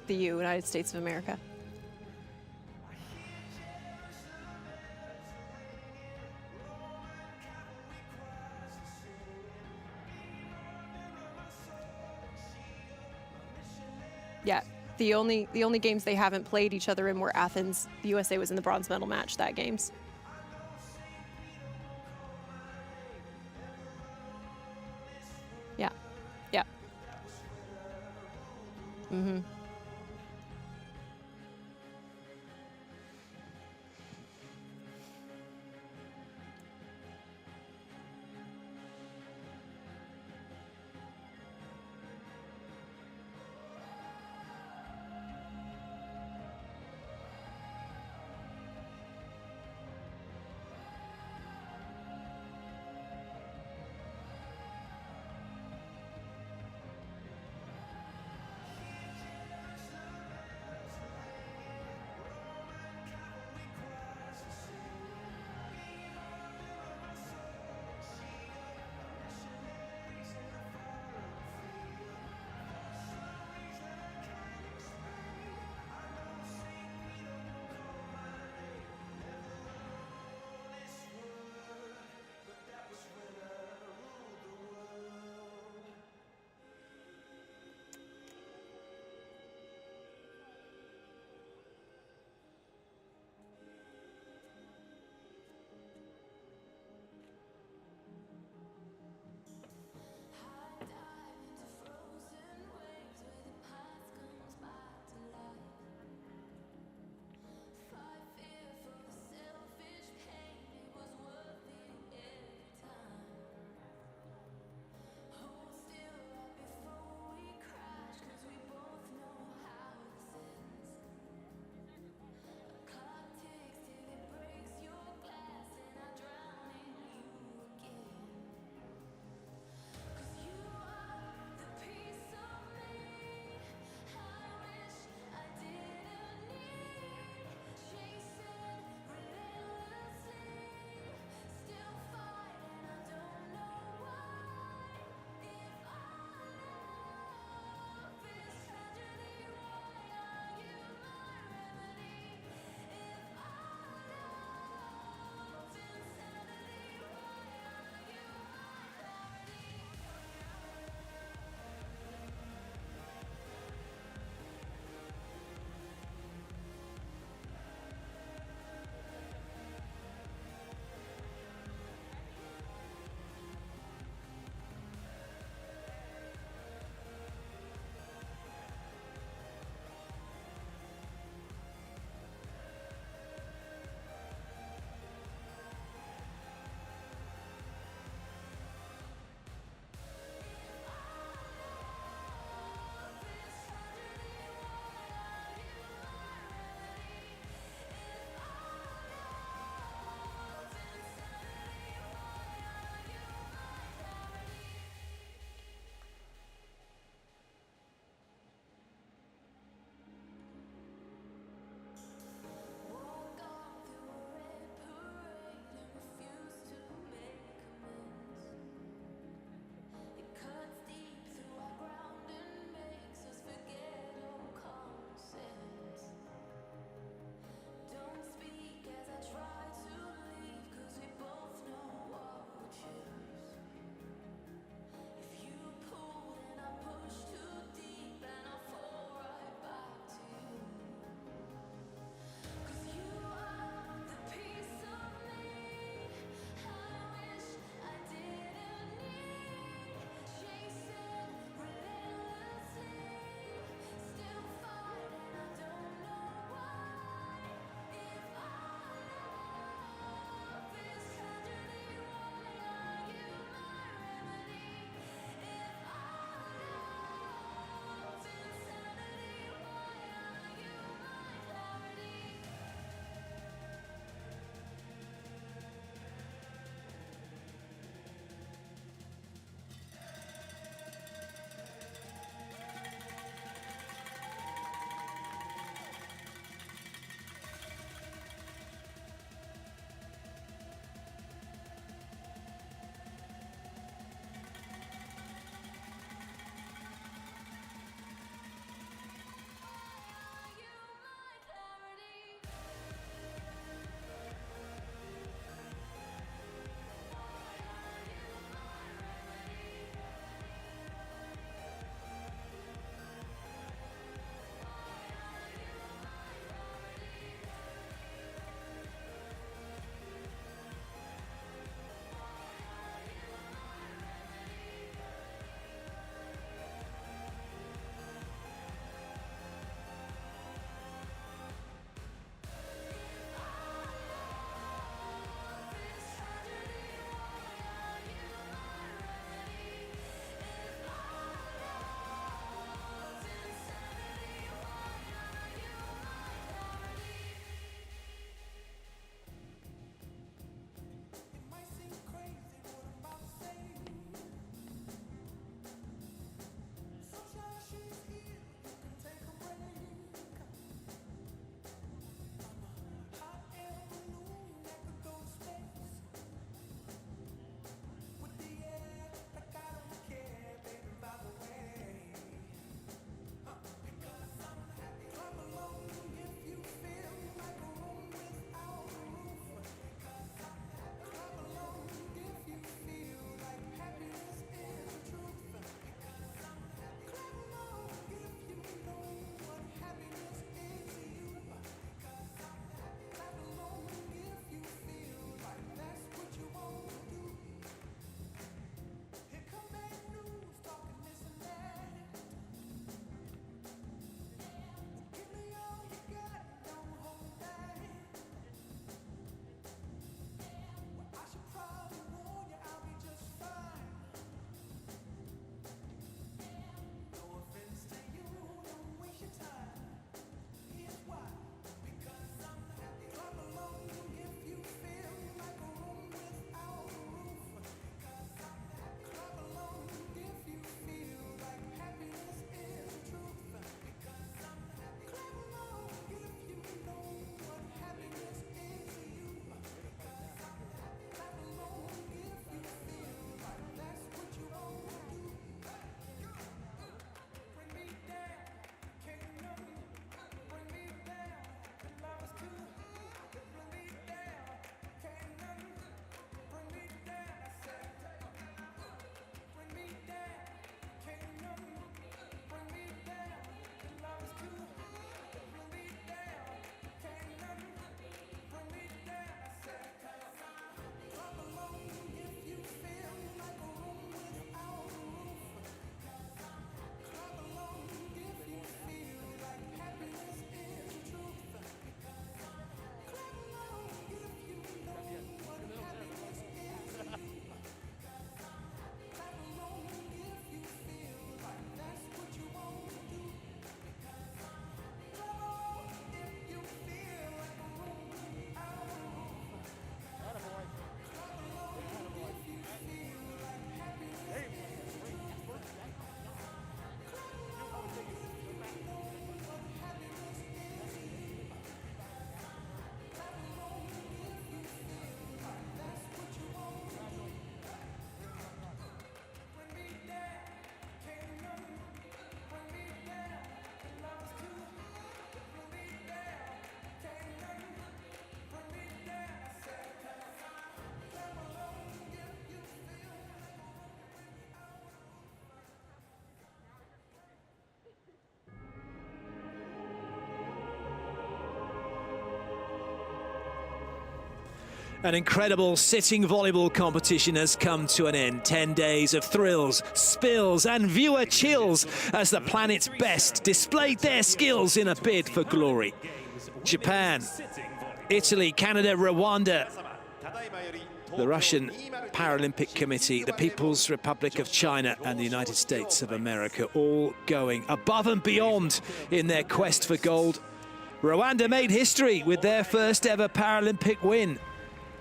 the United States of America. Yeah, the only games they haven't played each other in were Athens. The USA was in the bronze medal match that games. Yeah, yeah. Mm-hmm. An incredible sitting volleyball competition has come to an end. 10 days of thrills, spills and viewer chills as the planet's best displayed their skills in a bid for glory. Japan, Italy, Canada, Rwanda, the Russian Paralympic Committee, the People's Republic of China and the United States of America all going above and beyond in their quest for gold. Rwanda made history with their first ever Paralympic win.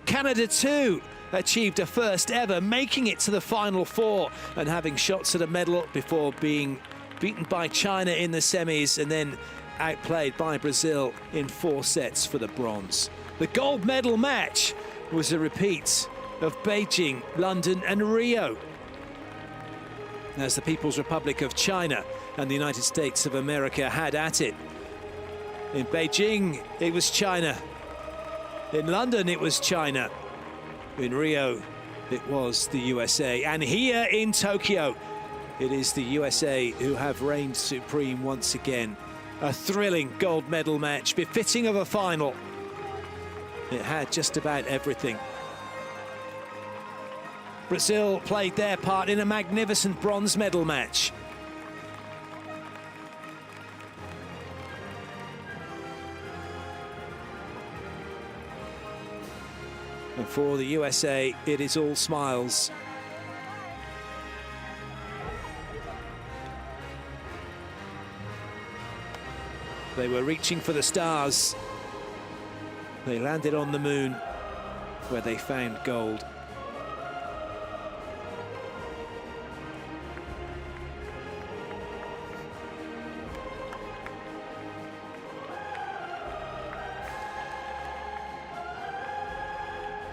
Canada too achieved a first ever, making it to the final four and having shots at a medal before being beaten by China in the semis and then outplayed by Brazil in 4 sets for the bronze. The gold medal match was a repeat of Beijing, London and Rio, as the People's Republic of China and the United States of America had at it. In Beijing, it was China. In London, it was China. In Rio, it was the USA. And here in Tokyo, it is the USA who have reigned supreme once again. A thrilling gold medal match, befitting of a final. It had just about everything. Brazil played their part in a magnificent bronze medal match. And for the USA, it is all smiles. They were reaching for the stars. They landed on the moon, where they found gold.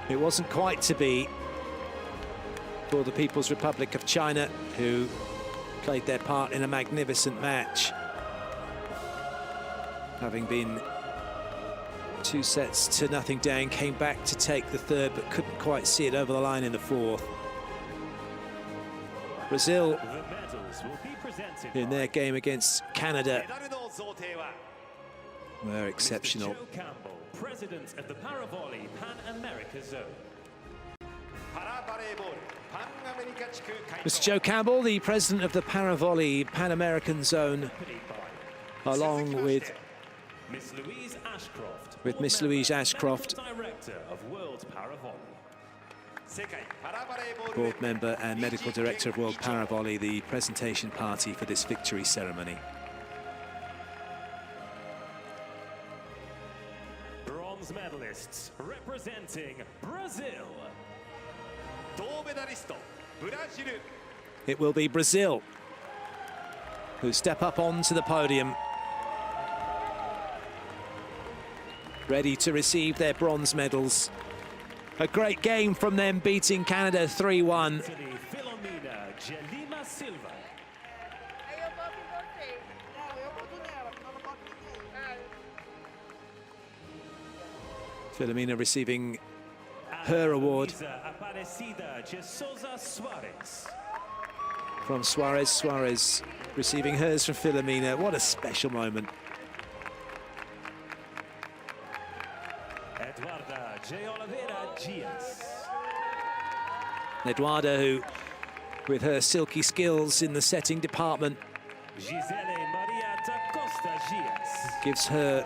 It wasn't quite to be for the People's Republic of China, who played their part in a magnificent match, having been 2 sets to nothing down, came back to take the third but couldn't quite see it over the line in the fourth. Brazil, in their game against Canada, were exceptional. President of the Paravolley Pan America Zone. Mr. Joe Campbell, the president of the Paravolley Pan American Zone, along with Miss Louise Ashcroft, Director of World Paravolley. board member and medical director of World Paravolley, the presentation party for this victory ceremony. Bronze medalists representing Brazil. It will be Brazil who step up onto the podium, ready to receive their bronze medals. A great game from them, beating Canada 3-1. Filomena receiving her award from Suarez. Suarez receiving hers from Filomena. What a special moment. Eduarda, who, with her silky skills in the setting department, gives the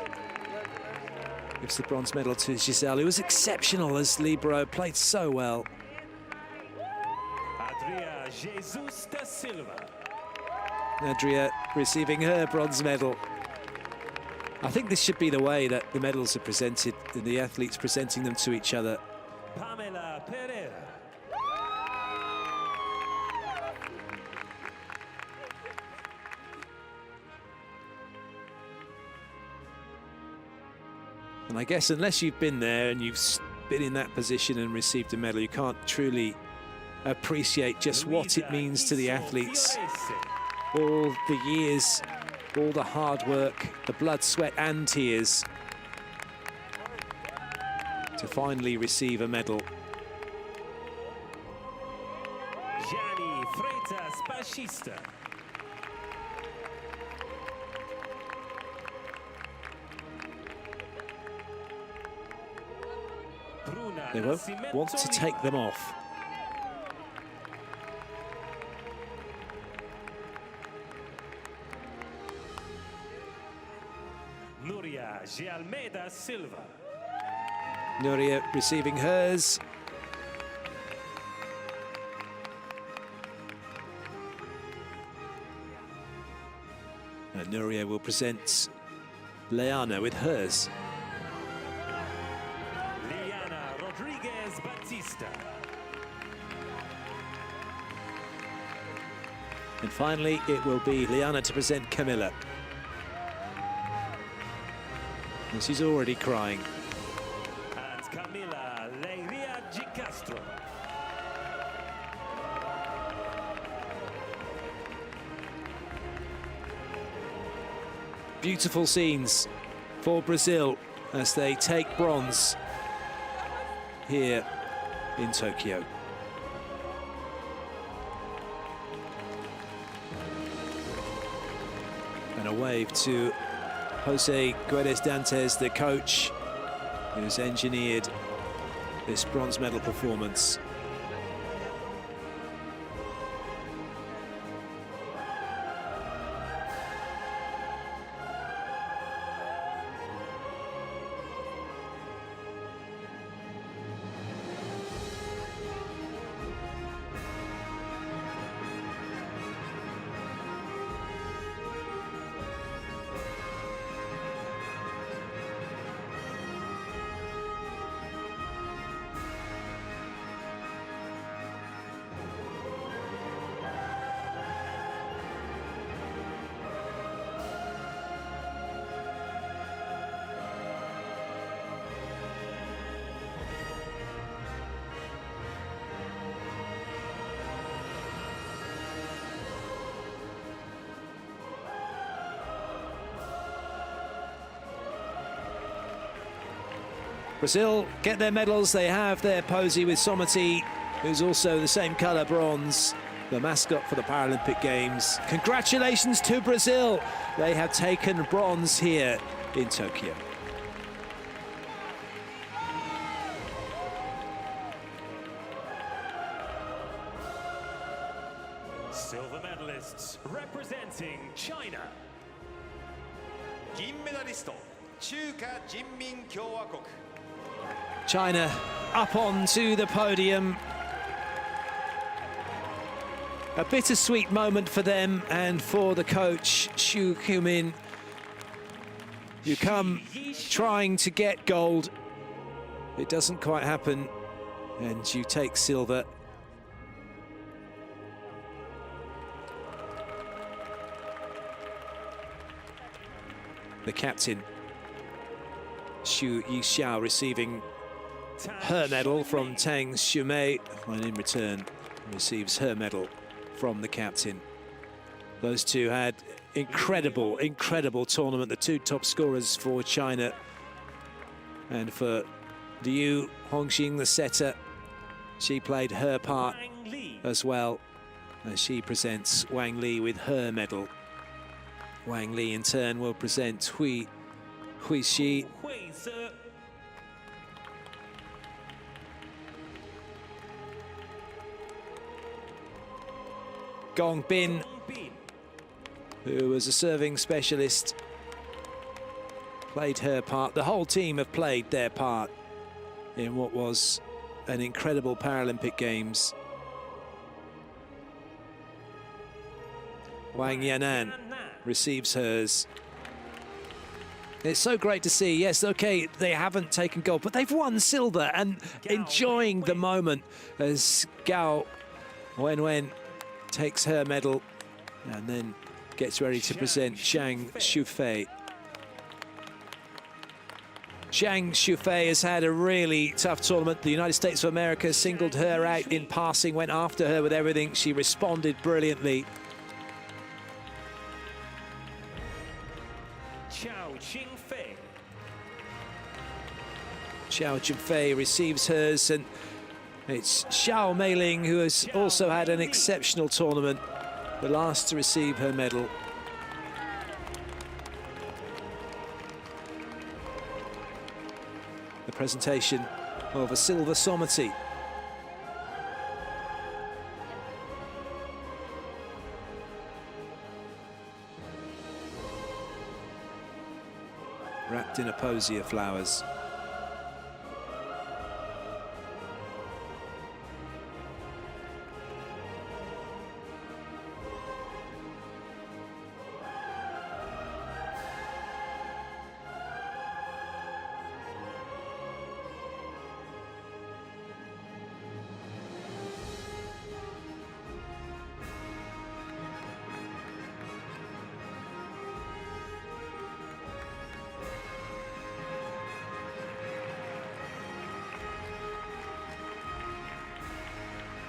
bronze medal to Giselle, who was exceptional as libero, played so well. Adria receiving her bronze medal. I think this should be the way that the medals are presented, and the athletes presenting them to each other. And I guess unless you've been there and you've been in that position and received a medal, you can't truly appreciate just what it means to the athletes. All the years, all the hard work, the blood, sweat and tears to finally receive a medal. Gianni Freitas Baixista. Bruna They won't want to take them off. Nuria Almeida Silva. Nuria receiving hers. And Nuria will present Liana with hers. Liana Rodriguez Batista. And finally, it will be Liana to present Camilla. And she's already crying. And Camila Leiria G. Castro. Beautiful scenes for Brazil as they take bronze here in Tokyo. And a wave to Jose Guedes Dantes, the coach, who's engineered this bronze medal performance. Brazil get their medals. They have their posy with Somati, who's also the same colour, bronze, the mascot for the Paralympic Games. Congratulations to Brazil. They have taken bronze here in Tokyo. Silver medalists representing China. 銀メダリスト中華人民共和国 China up onto the podium. A bittersweet moment for them and for the coach, Xu Qiumin. You come trying to get gold. It doesn't quite happen, and you take silver. The captain, Xu Yixiao, receiving her medal from Tang Shumei, and in return receives her medal from the captain. Those two had incredible tournament, the two top scorers for China. And for Liu Hongxing, the setter, she played her part as well, as she presents Wang Li with her medal. Wang Li in turn will present Hui Xi. Gong Bin, who was a serving specialist, played her part. The whole team have played their part in what was an incredible Paralympic Games. Wang Yanan receives hers. It's so great to see. Yes, okay, they haven't taken gold, but they've won silver and enjoying the moment as Gao Wenwen takes her medal and then gets ready to present Zhang Shufei. Zhang Shufei has had a really tough tournament. The United States of America singled her out in passing, went after her with everything. She responded brilliantly. Xiao Jinfei receives hers, and it's Xiao Meiling who has also had an exceptional tournament, the last to receive her medal. The presentation of a silver Somity. Wrapped in a posy of flowers.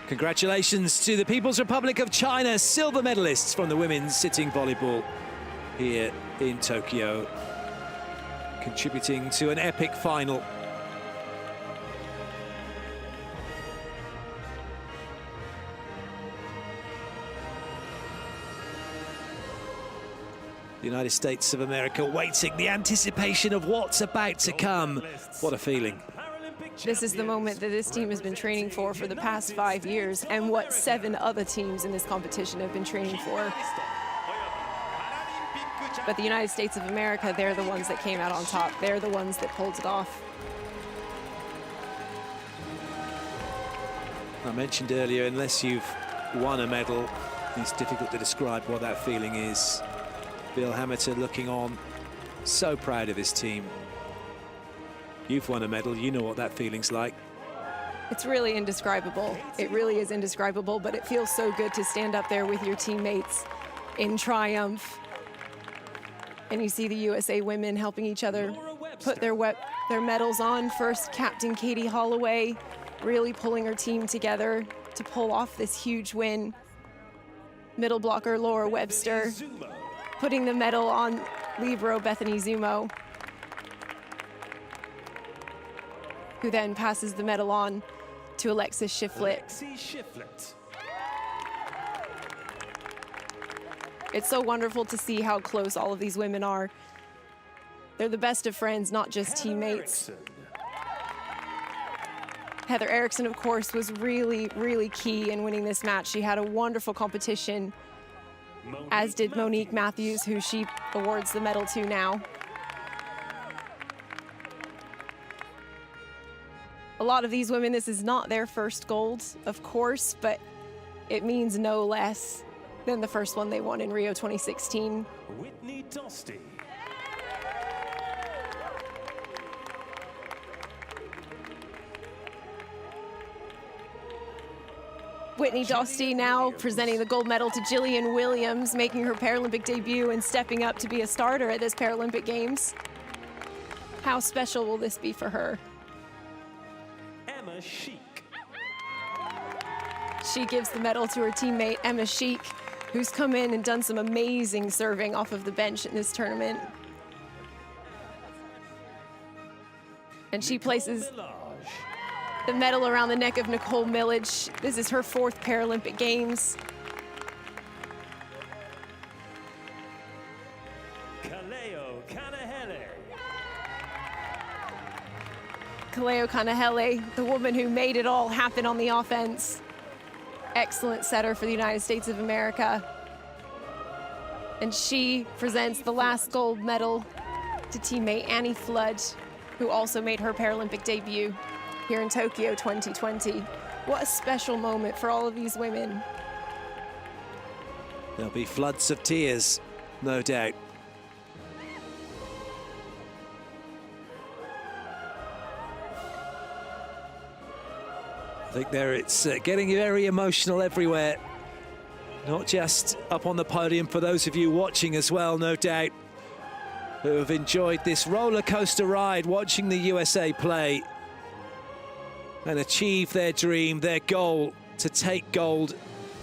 Congratulations to the People's Republic of China, silver medalists from the women's sitting volleyball here in Tokyo, contributing to an epic final. The United States of America waiting, the anticipation of what's about to come. What a feeling. This is the moment that this team has been training for the past 5 years, and what 7 other teams in this competition have been training for. But the United States of America, they're the ones that came out on top. They're the ones that pulled it off. I mentioned earlier, unless you've won a medal, it's difficult to describe what that feeling is. Bill Hamilton looking on, so proud of his team. You've won a medal, you know what that feeling's like. It's really indescribable. It really is indescribable, but it feels so good to stand up there with your teammates in triumph. And you see the USA women helping each other put their medals on. First, Captain Katie Holloway really pulling her team together to pull off this huge win. Middle blocker Laura Webster putting the medal on libero Bethany Zumo, who then passes the medal on to Alexis Shiflett. It's so wonderful to see how close all of these women are. They're the best of friends, not just teammates. Heather Erickson, of course, was really, really key in winning this match. She had a wonderful competition, as did Monique Matthews, who she awards the medal to now. A lot of these women, this is not their first gold, of course, but it means no less than the first one they won in Rio 2016. Whitney Dostie. Whitney Dostie now presenting the gold medal to Jillian Williams, making her Paralympic debut and stepping up to be a starter at this Paralympic Games. How special will this be for her? Emma Sheik. She gives the medal to her teammate, Emma Sheik, who's come in and done some amazing serving off of the bench in this tournament. And she places the medal around the neck of Nicole Millage. This is her 4th Paralympic Games. Kaleo Kanahele, the woman who made it all happen on the offense. Excellent setter for the United States of America. And she presents the last gold medal to teammate Annie Flood, who also made her Paralympic debut here in Tokyo 2020. What a special moment for all of these women. There'll be floods of tears, no doubt. I think it's getting very emotional everywhere. Not just up on the podium, for those of you watching as well, no doubt, who have enjoyed this roller coaster ride, watching the USA play and achieve their dream, their goal to take gold.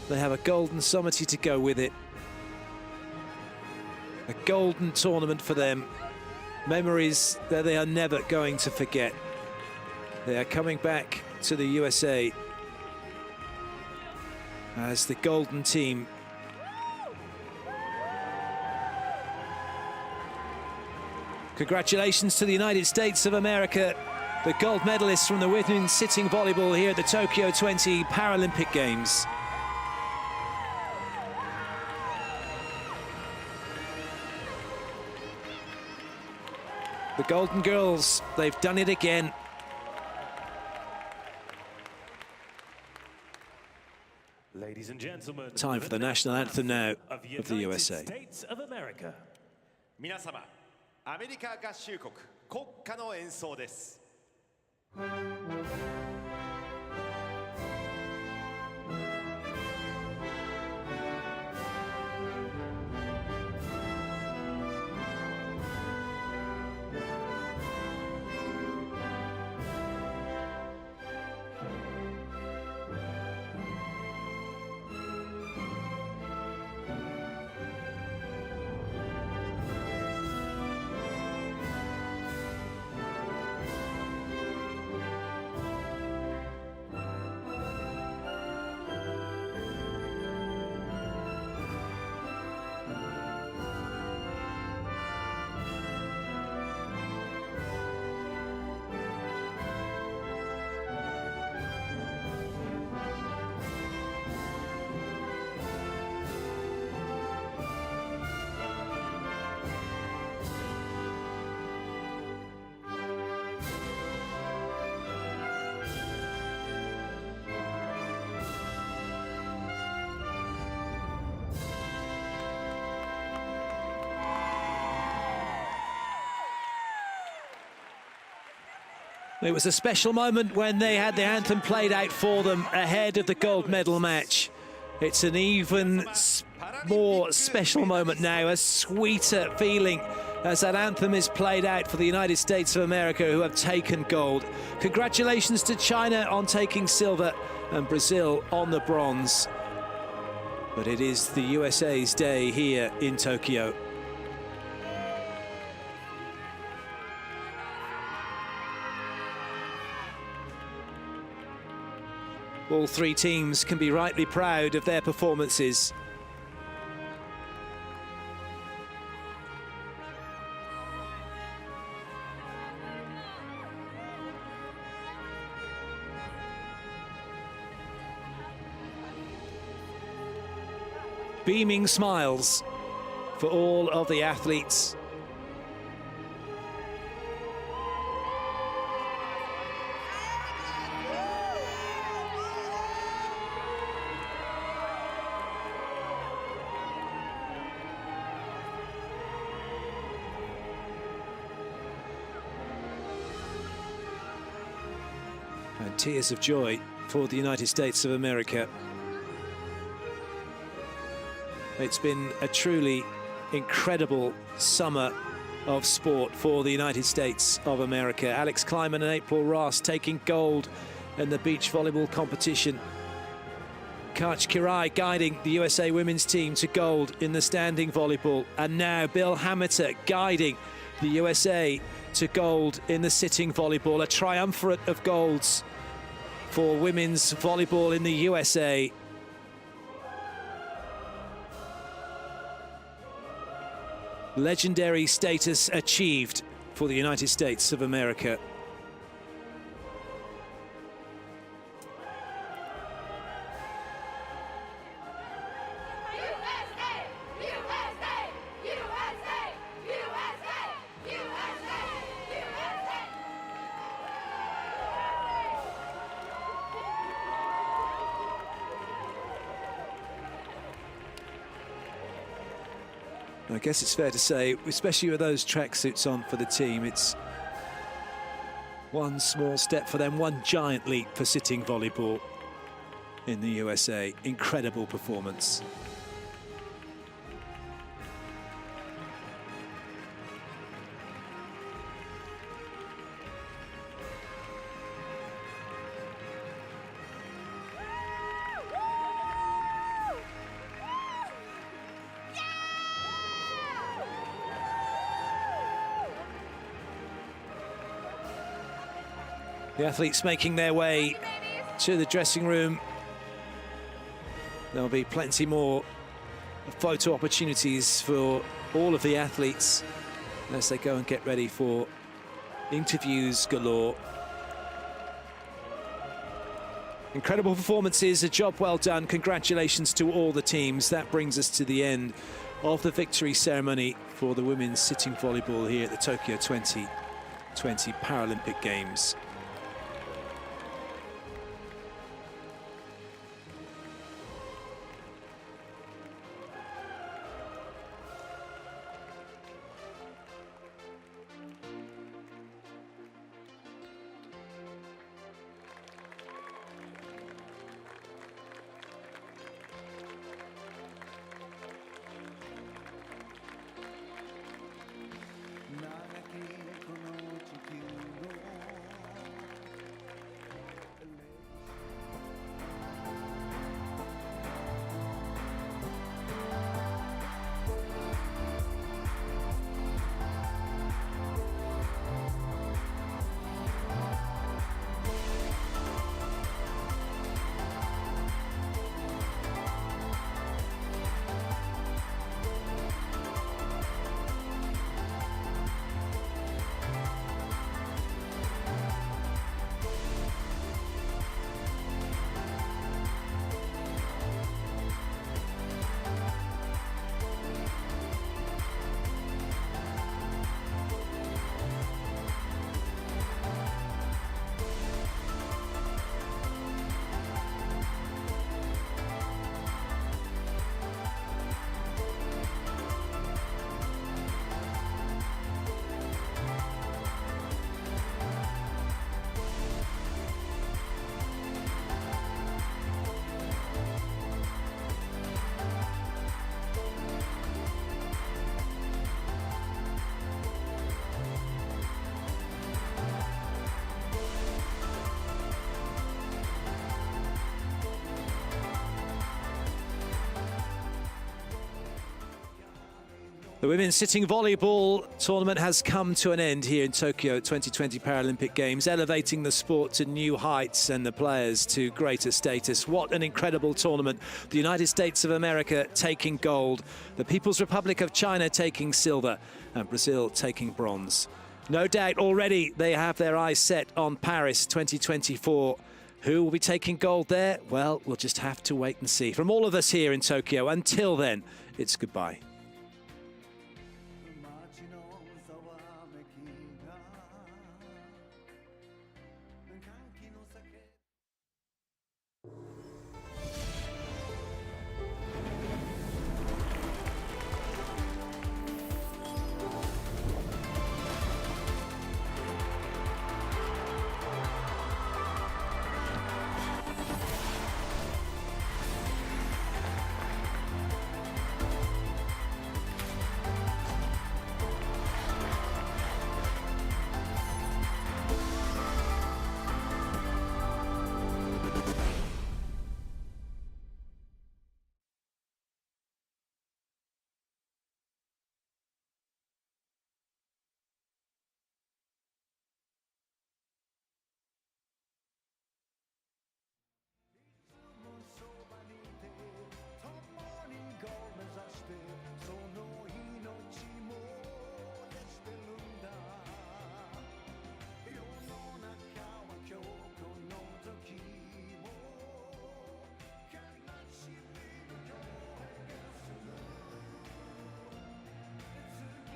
They have a golden Somity to go with it. A golden tournament for them. Memories that they are never going to forget. They are coming back to the USA as the golden team. Congratulations to the United States of America the gold medalists from the women's sitting volleyball here at the Tokyo 20 Paralympic Games. The Golden Girls, they've done it again. Ladies and gentlemen, Time for the national anthem now of the USA. States of America. 皆様、アメリカ合衆国国歌の演奏です。It was a special moment when they had the anthem played out for them ahead of the gold medal match. It's an even more special moment now, a sweeter feeling as that anthem is played out for the United States of America, who have taken gold. Congratulations to China on taking silver and Brazil on the bronze. But it is the USA's day here in Tokyo. All three teams can be rightly proud of their performances. Beaming smiles for all of the athletes. And tears of joy for the United States of America. It's been a truly incredible summer of sport for the United States of America. Alex Kleiman and April Ross taking gold in the beach volleyball competition. Karch Kirai guiding the USA women's team to gold in the standing volleyball. And now Bill Hammeter guiding the USA to gold in the sitting volleyball. A triumvirate of golds for women's volleyball in the USA. Legendary status achieved for the United States of America. I guess it's fair to say, especially with those tracksuits on for the team, it's one small step for them, one giant leap for sitting volleyball in the USA. Incredible performance. The athletes making their way to the dressing room. There'll be plenty more photo opportunities for all of the athletes as they go and get ready for interviews galore. Incredible performances, a job well done. Congratulations to all the teams. That brings us to the end of the victory ceremony for the women's sitting volleyball here at the Tokyo 2020 Paralympic Games. The women's sitting volleyball tournament has come to an end here in Tokyo 2020 Paralympic Games, elevating the sport to new heights and the players to greater status. What an incredible tournament. The United States of America taking gold, the People's Republic of China taking silver, and Brazil taking bronze. No doubt already they have their eyes set on Paris 2024. Who will be taking gold there? Well, we'll just have to wait and see. From all of us here in Tokyo, until then, it's goodbye.